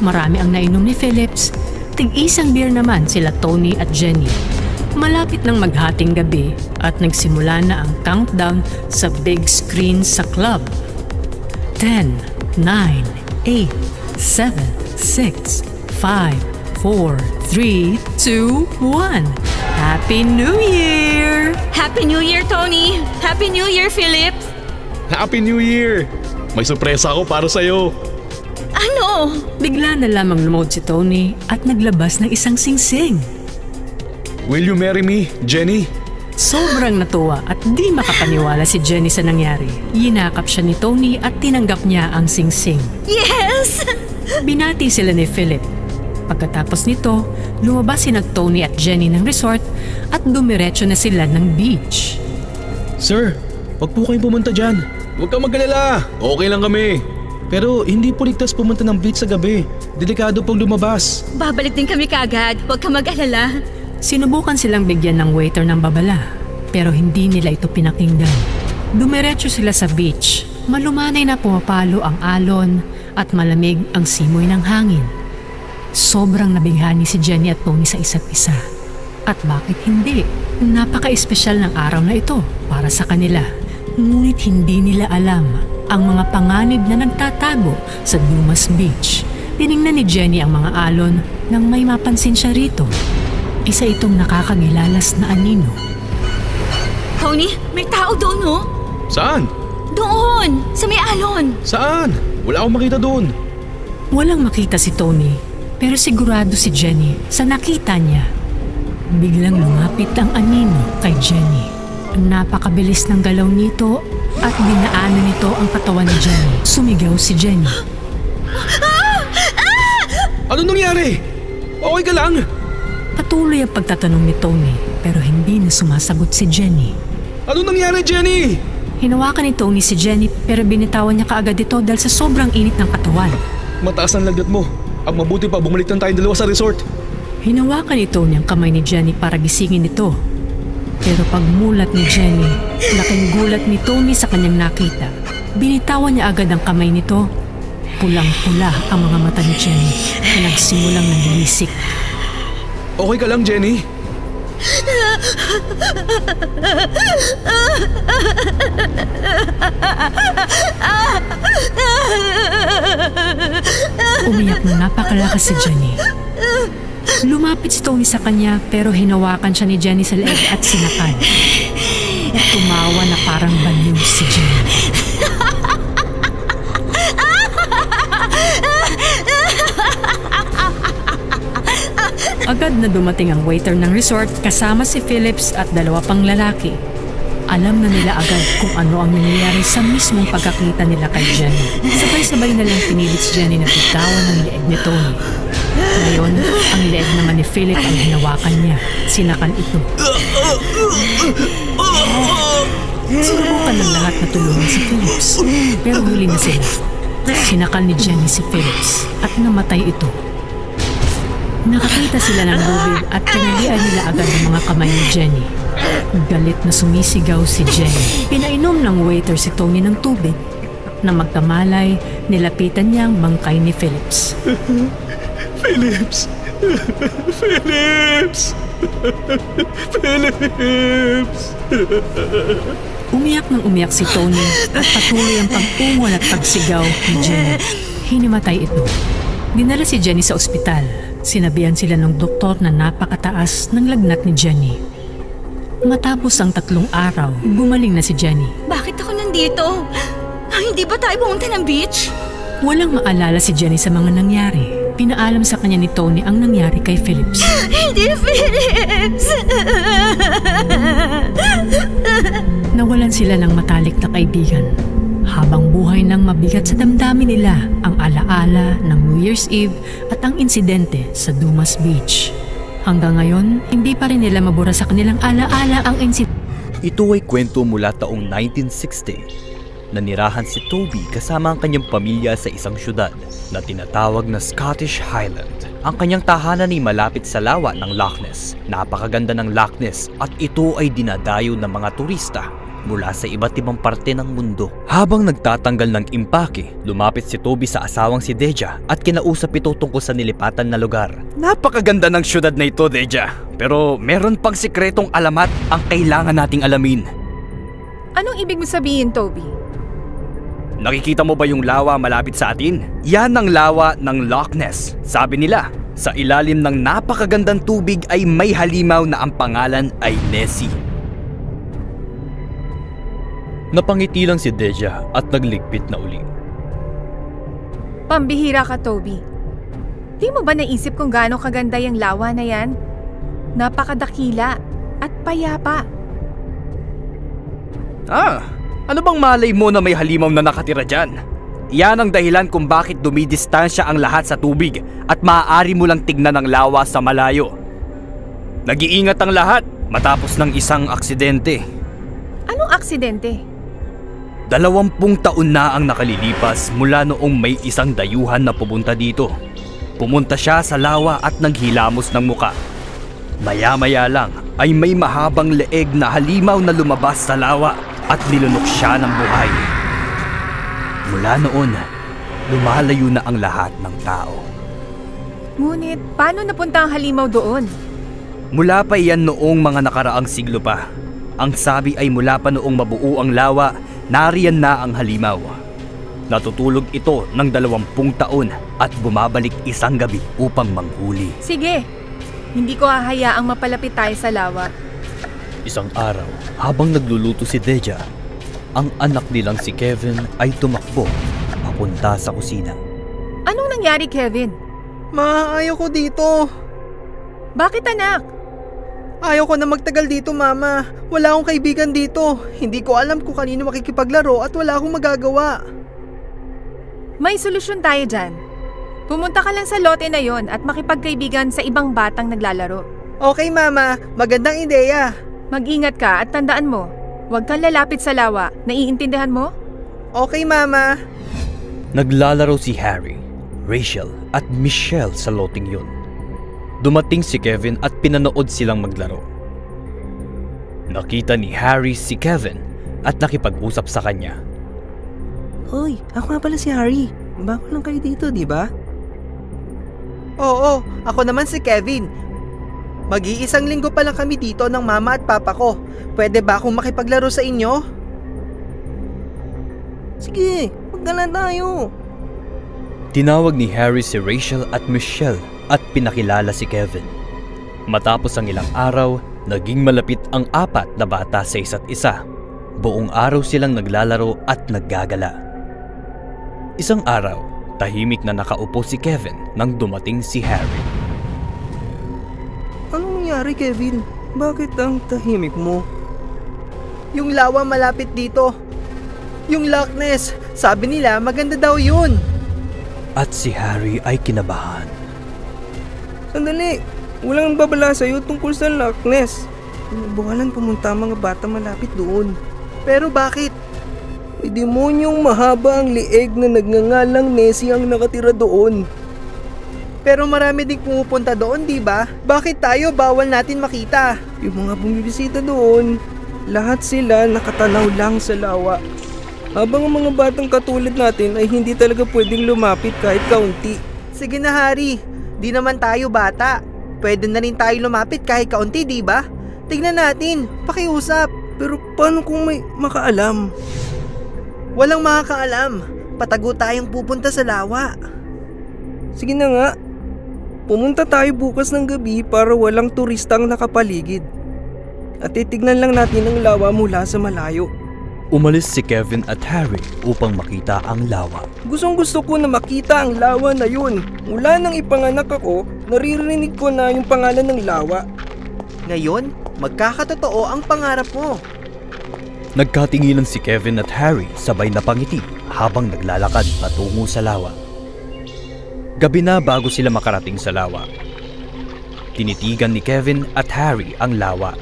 Marami ang nainom ni Phillips. Tig-isang beer naman sila Tony at Jenny. Malapit ng maghating gabi at nagsimula na ang countdown sa big screen sa club. 10, 9, 8, 7, 6, 5, 4, 3, 2, 1. Happy New Year! Happy New Year, Tony! Happy New Year, Philip! Happy New Year! May sorpresa ako para sa'yo. Ano? Bigla na lamang lumod si Tony at naglabas ng isang singsing. Will you marry me, Jenny? Sobrang natuwa at di makapaniwala si Jenny sa nangyari. Yinakap siya ni Tony at tinanggap niya ang singsing. Yes! Binati sila ni Philip. Pagkatapos nito, lumabas si Tony at Jenny ng resort at dumiretso na sila ng beach. Sir, wag po kayong pumunta dyan. Huwag kang mag-alala. Okay lang kami. Pero hindi po ligtas pumunta ng beach sa gabi. Delikado pong lumabas. Babalik din kami kagad. Huwag kang mag-alala. Sinubukan silang bigyan ng waiter ng babala, pero hindi nila ito pinakinggan. Dumiretso sila sa beach. Malumanay na pumapalo ang alon at malamig ang simoy ng hangin. Sobrang nabighani si Jenny at Tony sa isa't isa. At bakit hindi? Napaka-espesyal ng araw na ito para sa kanila. Ngunit hindi nila alam ang mga panganib na nagtatago sa Dumas Beach. Tiningnan ni Jenny ang mga alon nang may mapansin siya rito. Isa itong nakakagilalas na anino. Tony, may tao doon, no? Saan? Doon! Sa may alon! Saan? Wala akong makita doon. Walang makita si Tony, pero sigurado si Jenny sa nakita niya. Biglang lumapit ang anino kay Jenny. Napakabilis ng galaw nito at dinaanan nito ang katawan ni Jenny. Sumigaw si Jenny. Ano nangyari? Okay ka lang? Patuloy ang pagtatanong ni Tony pero hindi na sumasagot si Jenny. Ano nangyari, Jenny? Hinawakan ni Tony si Jenny pero binitawan niya kaagad ito dahil sa sobrang init ng katawan. Mataas ang lagnat mo. Ang mabuti pa, bumalik lang tayong dalawa sa resort. Hinawakan ni Tony ang kamay ni Jenny para gisingin ito. Pero pagmulat ni Jenny, laking gulat ni Tony sa kanyang nakita. Binitawan niya agad ang kamay nito. Pulang-pula ang mga mata ni Jenny. Nagsimulang nanlilisik. Okay ka lang, Jenny? Umiyak na napakalakas si Jenny. Lumapit si Tony sa kanya pero hinawakan siya ni Jenny sa leeg at sinakal. Tumawa na parang baliw si Jenny. Agad na dumating ang waiter ng resort kasama si Phillips at dalawa pang lalaki. Alam na nila agad kung ano ang nangyayari sa mismong pagkakita nila kay Jenny. Sabay-sabay na lang pinilit si Jenny na bitawan ng leeg ni Tony. Ngayon, ang leeg naman ni Philip ang hinawakan niya. Sinakal ito. Sinubukan ng lahat na tulungan si Phillips, pero huli na sila. Sinakal ni Jenny si Phillips at namatay ito. Nakakita sila ng lubid at tinalian nila agad ang mga kamay ni Jenny. Galit na sumisigaw si Jenny. Pinainom ng waiter si Tony ng tubig. Na magkamalay, nilapitan niya ang bangkay ni Phillips. Phillips! Phillips! Phillips! Umiyak nang umiyak si Tony at patuloy ang pag-ungol at pagsigaw ni Jenny. Hinimatay ito. Dinala si Jenny sa ospital. Sinabihan sila ng doktor na napakataas ng lagnat ni Jenny. Matapos ang 3 araw, gumaling na si Jenny. Bakit ako nandito? Hindi ba tayo pumunta ng beach? Walang maalala si Jenny sa mga nangyari. Pinaalam sa kanya ni Tony ang nangyari kay Phillips. Hindi, Phillips! Nawalan sila ng matalik na kaibigan. Habang buhay nang mabigat sa damdamin nila ang alaala ng New Year's Eve at ang insidente sa Dumas Beach. Hanggang ngayon, hindi pa rin nila mabura sa kanilang alaala ang insidente. Ito ay kwento mula taong 1960. Nanirahan si Toby kasama ang kanyang pamilya sa isang syudad na tinatawag na Scottish Highland. Ang kanyang tahanan ay malapit sa lawa ng Loch Ness. Napakaganda ng Loch Ness at ito ay dinadayo ng mga turista mula sa iba't ibang parte ng mundo. Habang nagtatanggal ng impake, lumapit si Toby sa asawang si Deja at kinausap ito tungkol sa nilipatan na lugar. Napakaganda ng syudad na ito, Deja. Pero meron pang sikretong alamat ang kailangan nating alamin. Anong ibig mo sabihin, Toby? Nakikita mo ba yung lawa malapit sa atin? Yan ang lawa ng Loch Ness. Sabi nila, sa ilalim ng napakagandang tubig ay may halimaw na ang pangalan ay Nessie. Napangiti lang si Deja at nagligpit na uli. Pambihira ka, Toby. Di mo ba naisip kung gaano kaganda yung lawa na yan? Napakadakila at payapa. Ano bang malay mo na may halimaw na nakatira dyan? Yan ang dahilan kung bakit dumidistansya ang lahat sa tubig at maaari mo lang tignan ang lawa sa malayo. Nag-iingat ang lahat matapos ng isang aksidente. Anong aksidente? 20 taon na ang nakalilipas mula noong may isang dayuhan na pumunta dito. Pumunta siya sa lawa at naghilamos ng muka. Maya-maya lang ay may mahabang leeg na halimaw na lumabas sa lawa at nilunok siya ng buhay. Mula noon, lumalayo na ang lahat ng tao. Ngunit, paano napunta ang halimaw doon? Mula pa iyan noong mga nakaraang siglo pa. Ang sabi ay mula pa noong mabuo ang lawa, nariyan na ang halimaw. Natutulog ito ng 20 taon at bumabalik isang gabi upang manghuli. Sige, hindi ko hahayaang mapalapit tayo sa lawa. Isang araw, habang nagluluto si Deja, ang anak nilang si Kevin ay tumakbo papunta sa kusina. Anong nangyari, Kevin? Ma, ayaw ko dito. Bakit, anak? Ayaw ko na magtagal dito, Mama. Wala akong kaibigan dito. Hindi ko alam kung kanino makikipaglaro at wala akong magagawa. May solusyon tayo dyan. Pumunta ka lang sa lote na yon at makipagkaibigan sa ibang batang naglalaro. Okay, Mama. Magandang ideya. Mag-ingat ka at tandaan mo, huwag kang lalapit sa lawa. Naiintindihan mo? Okay, Mama. Naglalaro si Harry, Rachel at Michelle sa loting yun. Dumating si Kevin at pinanood silang maglaro. Nakita ni Harry si Kevin at nakipag-usap sa kanya. Hoy, ako nga pala si Harry. Bago lang kayo dito, di ba? Oo, ako naman si Kevin. Mag-iisang linggo pa lang kami dito ng mama at papa ko. Pwede ba akong makipaglaro sa inyo? Sige, magdala tayo. Tinawag ni Harry si Rachel at Michelle at pinakilala si Kevin. Matapos ang ilang araw, naging malapit ang apat na bata sa isa't isa. Buong araw silang naglalaro at naggagala. Isang araw, tahimik na nakaupo si Kevin nang dumating si Harry. Anong nangyari, Kevin? Bakit ang tahimik mo? Yung lawa malapit dito. Yung Loch Ness. Sabi nila maganda daw yun. At si Harry ay kinabahan. Sandali, walang babala sa'yo tungkol sa Loch Ness. Buwalan pumunta ang mga bata malapit doon. Pero bakit? May demonyong mahaba ang lieg na nagngangalang Nessie ang nakatira doon. Pero marami ding pumupunta doon, di ba? Bakit tayo bawal natin makita? Yung mga bumibisita doon, lahat sila nakatanaw lang sa lawa. Habang ang mga batang katulad natin ay hindi talaga pwedeng lumapit kahit kaunti. Sige na, Harry. Di naman tayo bata. Pwede na rin tayo lumapit kahit kaunti, di ba? Tignan natin, pakiusap. Pero paano kung may makaalam? Walang makakaalam. Patago tayong pupunta sa lawa. Sige na nga. Pumunta tayo bukas ng gabi para walang turistang nakapaligid. At titignan lang natin ang lawa mula sa malayo. Umalis si Kevin at Harry upang makita ang lawa. Gustong-gusto ko na makita ang lawa na yun. Mula nang ipanganak ako, naririnig ko na yung pangalan ng lawa. Ngayon, magkakatotoo ang pangarap mo. Nagkatinginan si Kevin at Harry sabay na pangiti habang naglalakad patungo sa lawa. Gabi na bago sila makarating sa lawa. Tinitigan ni Kevin at Harry ang lawa.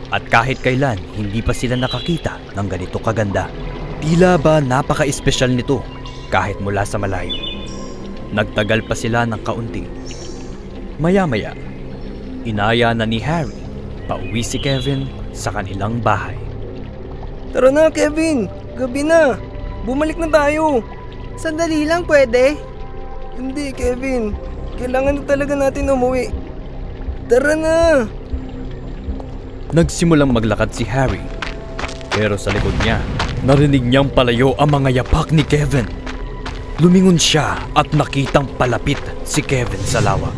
At kahit kailan, hindi pa sila nakakita ng ganito kaganda. Tila ba napaka-espesyal nito kahit mula sa malayo. Nagtagal pa sila ng kaunti. Maya-maya, inaya na ni Harry pauwi si Kevin sa kanilang bahay. Tara na, Kevin! Gabi na! Bumalik na tayo! Sandali lang, pwede? Hindi, Kevin. Kailangan na talaga natin umuwi. Tara na! Nagsimulang maglakad si Harry. Pero sa likod niya, narinig niyang palayo ang mga yapak ni Kevin. Lumingon siya at nakitang palapit si Kevin sa lawa.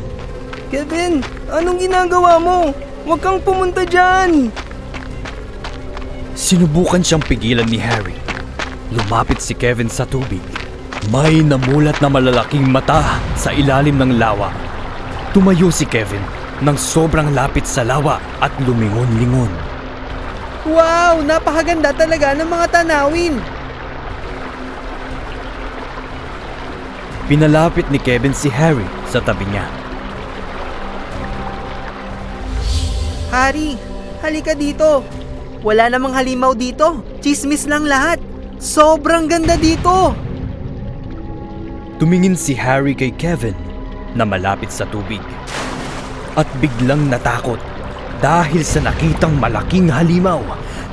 Kevin, anong ginagawa mo? Huwag kang pumunta dyan! Sinubukan siyang pigilan ni Harry. Lumapit si Kevin sa tubig. May namulat na malalaking mata sa ilalim ng lawa. Tumayo si Kevin nang sobrang lapit sa lawa at lumingon-lingon. Wow! Napakaganda talaga ng mga tanawin! Pinalapit ni Kevin si Harry sa tabi niya. Harry, halika dito. Wala namang halimaw dito. Chismis lang lahat. Sobrang ganda dito. Tumingin si Harry kay Kevin na malapit sa tubig. At biglang natakot dahil sa nakitang malaking halimaw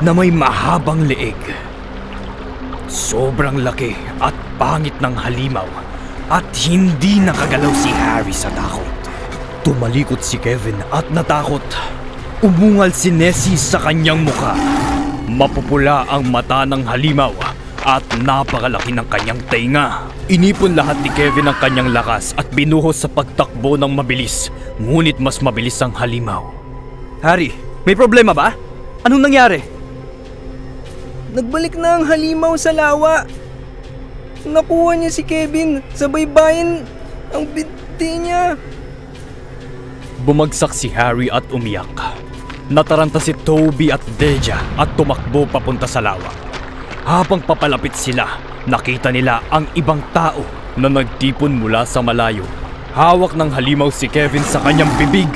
na may mahabang leeg. Sobrang laki at pangit ng halimaw at hindi nakagalaw si Harry sa takot. Tumalikod si Kevin at natakot. Umungal si Nessie sa kanyang mukha. Mapupula ang mata ng halimaw at napakalaki ng kanyang tainga. Inipon lahat ni Kevin ang kanyang lakas at binuhos sa pagtakbo ng mabilis. Ngunit mas mabilis ang halimaw. Harry, may problema ba? Anong nangyari? Nagbalik na ang halimaw sa lawa. Nakuha niya si Kevin sa baybayin ang binti niya. Bumagsak si Harry at umiyak. Nataranta si Toby at Deja at tumakbo papunta sa lawa. Habang papalapit sila, nakita nila ang ibang tao na nagtipon mula sa malayo. Hawak ng halimaw si Kevin sa kanyang bibig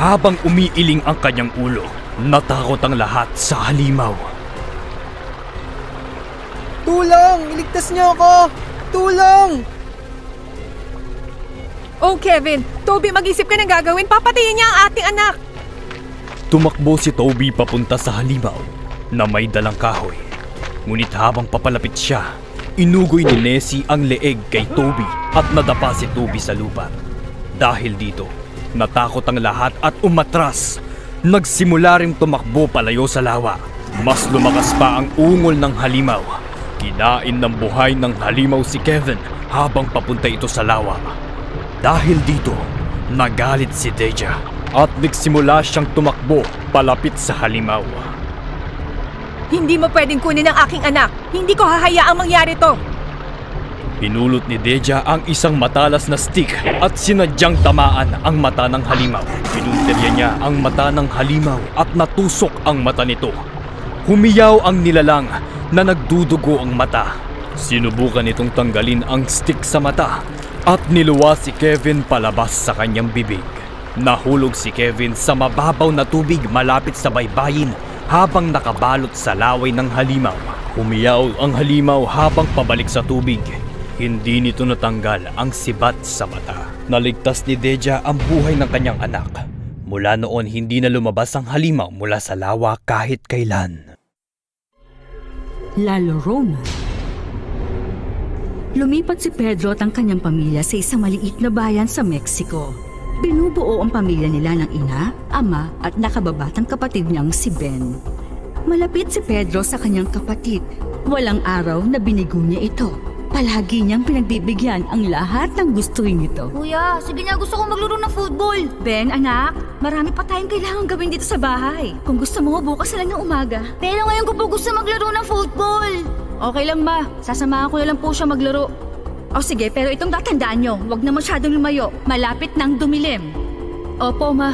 Habang umiiling ang kanyang ulo, natakot ang lahat sa halimaw. Tulong! Iligtas niyo ako! Tulong! Oh, Kevin! Toby, mag-isip ka ng gagawin. Papatayin niya ang ating anak! Tumakbo si Toby papunta sa halimaw na may dalang kahoy. Ngunit habang papalapit siya, inugoy ni Nessie ang leeg kay Toby at nadapa si Toby sa lupa. Dahil dito, natakot ang lahat at umatras. Nagsimula ring tumakbo palayo sa lawa. Mas lumakas pa ang ungol ng halimaw. Kinain ng buhay ng halimaw si Kevin habang papunta ito sa lawa. Dahil dito, nagalit si Deja at nagsimula siyang tumakbo palapit sa halimaw. Hindi mo pwedeng kunin ang aking anak. Hindi ko hahayaang mangyari to. Pinulot ni Deja ang isang matalas na stick at sinadyang tamaan ang mata ng halimaw. Pinuntirya niya ang mata ng halimaw at natusok ang mata nito. Humiyaw ang nilalang na nagdudugo ang mata. Sinubukan itong tanggalin ang stick sa mata at niluwa si Kevin palabas sa kanyang bibig. Nahulog si Kevin sa mababaw na tubig malapit sa baybayin habang nakabalot sa laway ng halimaw. Humiyaw ang halimaw habang pabalik sa tubig. Hindi nito natanggal ang sibat sa mata. Naligtas ni Deja ang buhay ng kanyang anak. Mula noon hindi na lumabas ang halimaw mula sa lawa kahit kailan. La Llorona. Lumipat si Pedro at ang kanyang pamilya sa isang maliit na bayan sa Mexico. Binubuo ang pamilya nila ng ina, ama at nakababatang kapatid niyang si Ben. Malapit si Pedro sa kanyang kapatid. Walang araw na binigo niya ito. Palagi niyang pinagbibigyan ang lahat ng gustuin nito. Kuya, sige na, gusto kong maglaro ng football. Ben, anak, marami pa tayong kailangan gawin dito sa bahay. Kung gusto mo, bukas na lang ng umaga. Pero ngayon ko po gusto maglaro ng football. Okay lang ma, sasamahan ko na lang po siya maglaro. O sige, pero itong tatandaan nyo, huwag na masyadong lumayo. Malapit nang dumilim. Opo ma.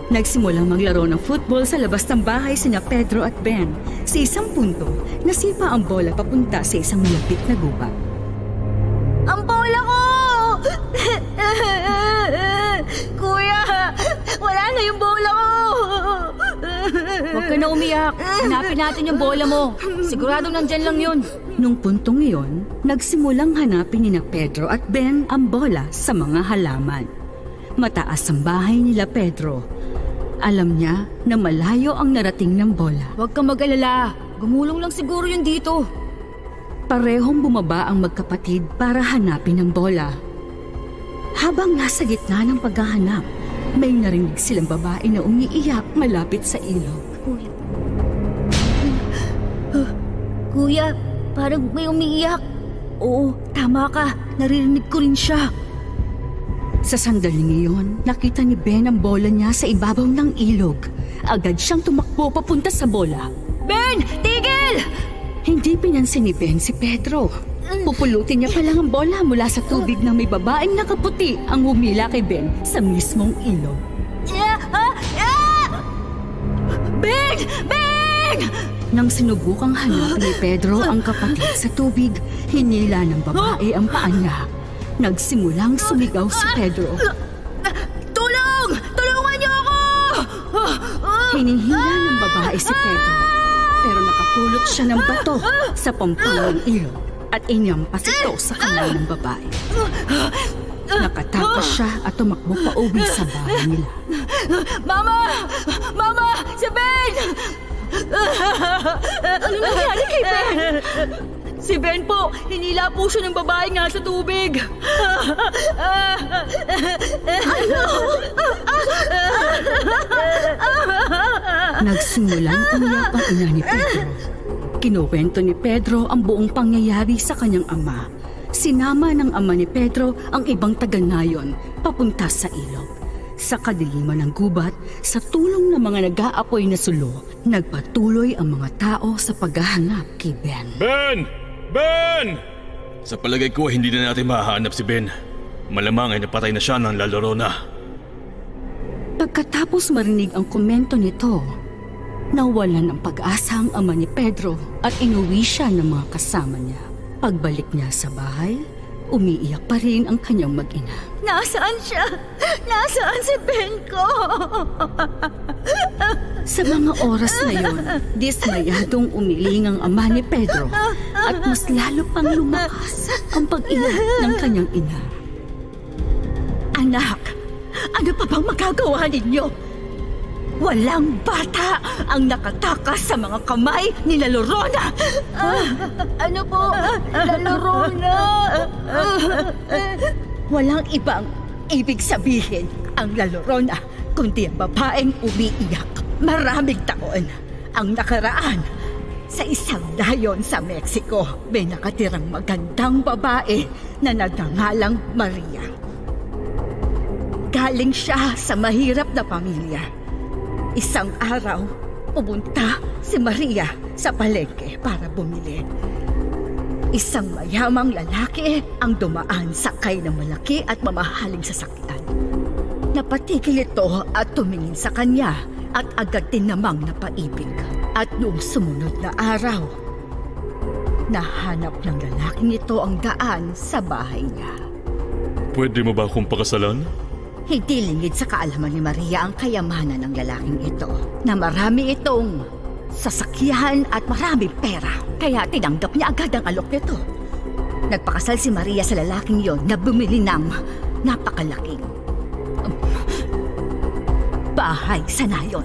Nagsimulang maglaro ng football sa labas ng bahay sina Pedro at Ben. Sa isang punto, nasipa ang bola papunta sa isang malapit na gubat. Ang bola ko! Kuya, wala na yung bola ko! Huwag ka na umiyak. Hanapin natin yung bola mo. Siguradong nandyan lang yun. Nung puntong iyon, nagsimulang hanapin ni na Pedro at Ben ang bola sa mga halaman. Mataas ang bahay nila Pedro. Alam niya na malayo ang narating ng bola. Huwag kang mag-alala. Gumulong lang siguro yun dito. Parehong bumaba ang magkapatid para hanapin ang bola. Habang nasa gitna ng paghahanap, may narinig silang babae na umiiyak malapit sa ilog. Kuya, parang may umiiyak. Oo, tama ka. Naririnig ko rin siya. Sa sandaling iyon, nakita ni Ben ang bola niya sa ibabaw ng ilog. Agad siyang tumakbo papunta sa bola. Ben! Tigil! Hindi pinansin ni Ben si Pedro. Pupulutin niya pa lang ang bola mula sa tubig na may babaeng nakaputi ang humila kay Ben sa mismong ilog. Ben! Ben! Nang sinubukang hanapin ni Pedro ang kapatid sa tubig, hinila ng babae ang paa niya. Nagsimulang sumigaw si Pedro. Tulong! Tulungan niyo ako! Hinihila ng babae si Pedro, pero nakapulot siya ng bato sa pampang ng ilog at inyampas ito sa kamay ng babae. Nakatakas siya at tumakbo pa uwi sa bahay nila. Mama! Mama! Si Ben! Ano nangyari kay Ben? Si Ben po, hinila po siya ng babae nga sa tubig. Ano? Nagsimulang umiyak ang ina ni Pedro. Kinuwento ni Pedro ang buong pangyayari sa kanyang ama. Sinama ng ama ni Pedro ang ibang taga-nayon papunta sa ilog. Sa kadiliman ng gubat, sa tulong ng mga nag-aapoy na sulo, nagpatuloy ang mga tao sa paghahanap kay Ben. Ben! Ben! Sa palagay ko, hindi na natin mahahanap si Ben. Malamang ay napatay na siya ng La Llorona. Pagkatapos marinig ang komento nito, nawalan ng pag-asa ang ama ni Pedro at inuwi siya ng mga kasama niya. Pagbalik niya sa bahay, umiiyak pa rin ang kanyang mag-ina. Nasaan siya? Nasaan si Ben ko? Sa mga oras na yun, dismayadong umiling ang ama ni Pedro at mas lalo pang lumakas ang pag-iyak ng kanyang ina. Anak, ano pa bang magagawa ninyo? Walang bata ang nakatakas sa mga kamay ni Lalorona! Ano po, Lalorona? Walang ibang ibig sabihin ang Lalorona kundi ang babaeng umiiyak. Maraming taon ang nakaraan. Sa isang layon sa Mexico, may nakatirang magandang babae na nagngangalang Maria. Galing siya sa mahirap na pamilya. Isang araw, pumunta si Maria sa palengke para bumili. Isang mayamang lalaki ang dumaan sakay ng malaki at mamahaling sasakyan. Napatigil ito at tumingin sa kanya at agad din namang napaibig. At noong sumunod na araw, nahanap ng lalaking ito ang daan sa bahay niya. Pwede mo ba akong pakasalan? Hindi lingid sa kaalaman ni Maria ang kayamanan ng lalaking ito, na marami itong sasakyan at maraming pera. Kaya tinanggap niya agad ang alok nito. Nagpakasal si Maria sa lalaking yon na bumili ng napakalaking bahay sa nayon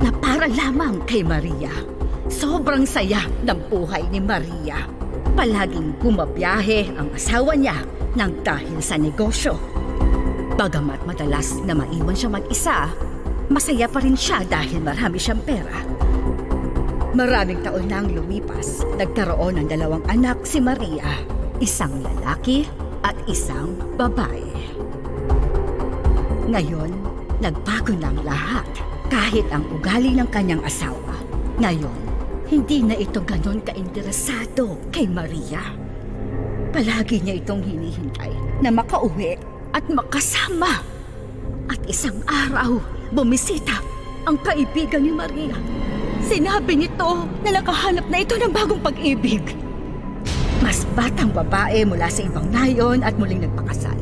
na para lamang kay Maria. Sobrang saya ng buhay ni Maria. Palaging bumabiyahe ang asawa niya nang dahil sa negosyo. Bagamat madalas na maiwan siya mag-isa, masaya pa rin siya dahil marami siyang pera. Maraming taon na ang lumipas, nagkaroon ng 2 anak si Maria, isang lalaki at isang babae. Ngayon, nagbago na ang lahat kahit ang ugali ng kanyang asawa. Ngayon, hindi na ito ganon kainteresado kay Maria. Palagi niya itong hinihintay na makauwi at makasama. At isang araw, bumisita ang kaibigan ni Maria. Sinabi nito na nakahanap na ito ng bagong pag-ibig. Mas batang babae mula sa ibang nayon at muling nagpakasal.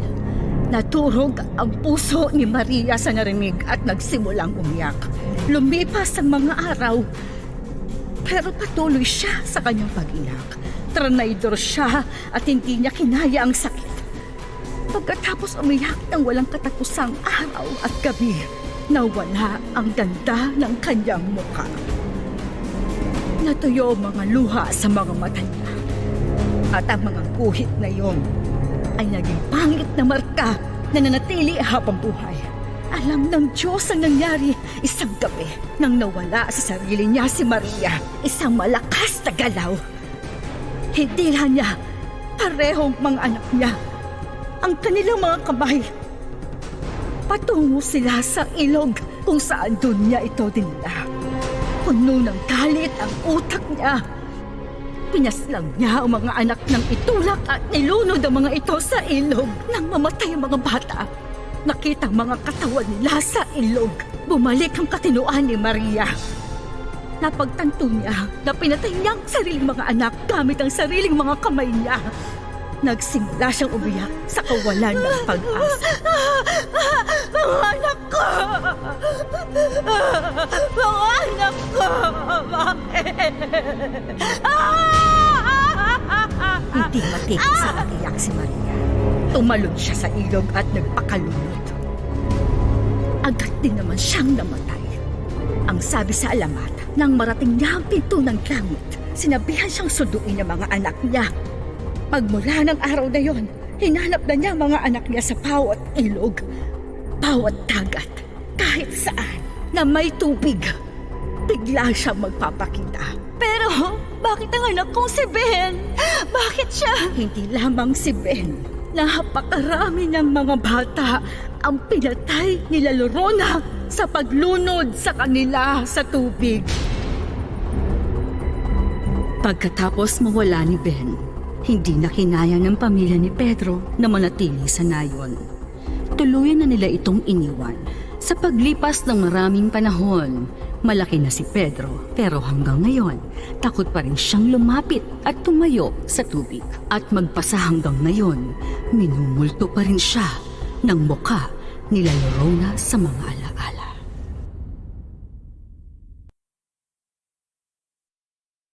Naturog ang puso ni Maria sa narinig at nagsimulang umiyak. Lumipas ang mga araw, pero patuloy siya sa kanyang pag-iyak. Tranaydor siya at hindi niya kinaya ang sakit. Pagkatapos umiyak ng walang katapusang araw at gabi, nawala ang ganda ng kanyang mukha. Natuyo mga luha sa mga mata niya. At ang mga guhit na iyon ay naging pangit na marka na nanatili habang buhay. Alam ng Diyos ang nangyari isang gabi nang nawala sa sarili niya si Maria, isang malakas na galaw. Hinila niya parehong mga anak niya ang kanilang mga kamay. Patungo sila sa ilog kung saan doon niya ito dinala. Puno ng galit ang utak niya. Pinaslang niya ang mga anak ng itulak at nilunod ang mga ito sa ilog. Nang mamatay ang mga bata, nakita ang mga katawan nila sa ilog. Bumalik ang katinuan ni Maria. Napagtanto niya na pinatay niya ang sariling mga anak gamit ang sariling mga kamay niya. Nagsimula siyang umiyak sa kawalan ng pag-asa. Mga anak ko! Mga anak ko! Bakit? Hindi matigil sa pag-iyak si Maria. Tumalon siya sa ilog at nagpakalunod. Agad din naman siyang namatay. Ang sabi sa alamat, nang marating niya ang pinto ng langit, sinabihan siyang sunduin ng mga anak niya. Pagmula ng araw na yon, hinanap na niya mga anak niya sa bawat ilog, bawat dagat, kahit saan na may tubig. Bigla siyang magpapakita. Pero bakit ang anak kong si Ben? Bakit siya? Hindi lamang si Ben. Napakarami ng mga bata ang pinatay ni Lalorona sa paglunod sa kanila sa tubig. Pagkatapos mawala ni Ben, hindi na kinaya ng pamilya ni Pedro na manatili sa nayon. Tuluyan na nila itong iniwan. Sa paglipas ng maraming panahon, Malaki na si Pedro, pero hanggang ngayon, takot pa rin siyang lumapit at tumayo sa tubig. At magpasa hanggang ngayon, minumulto pa rin siya ng mukha nila Llorona sa mga alaala.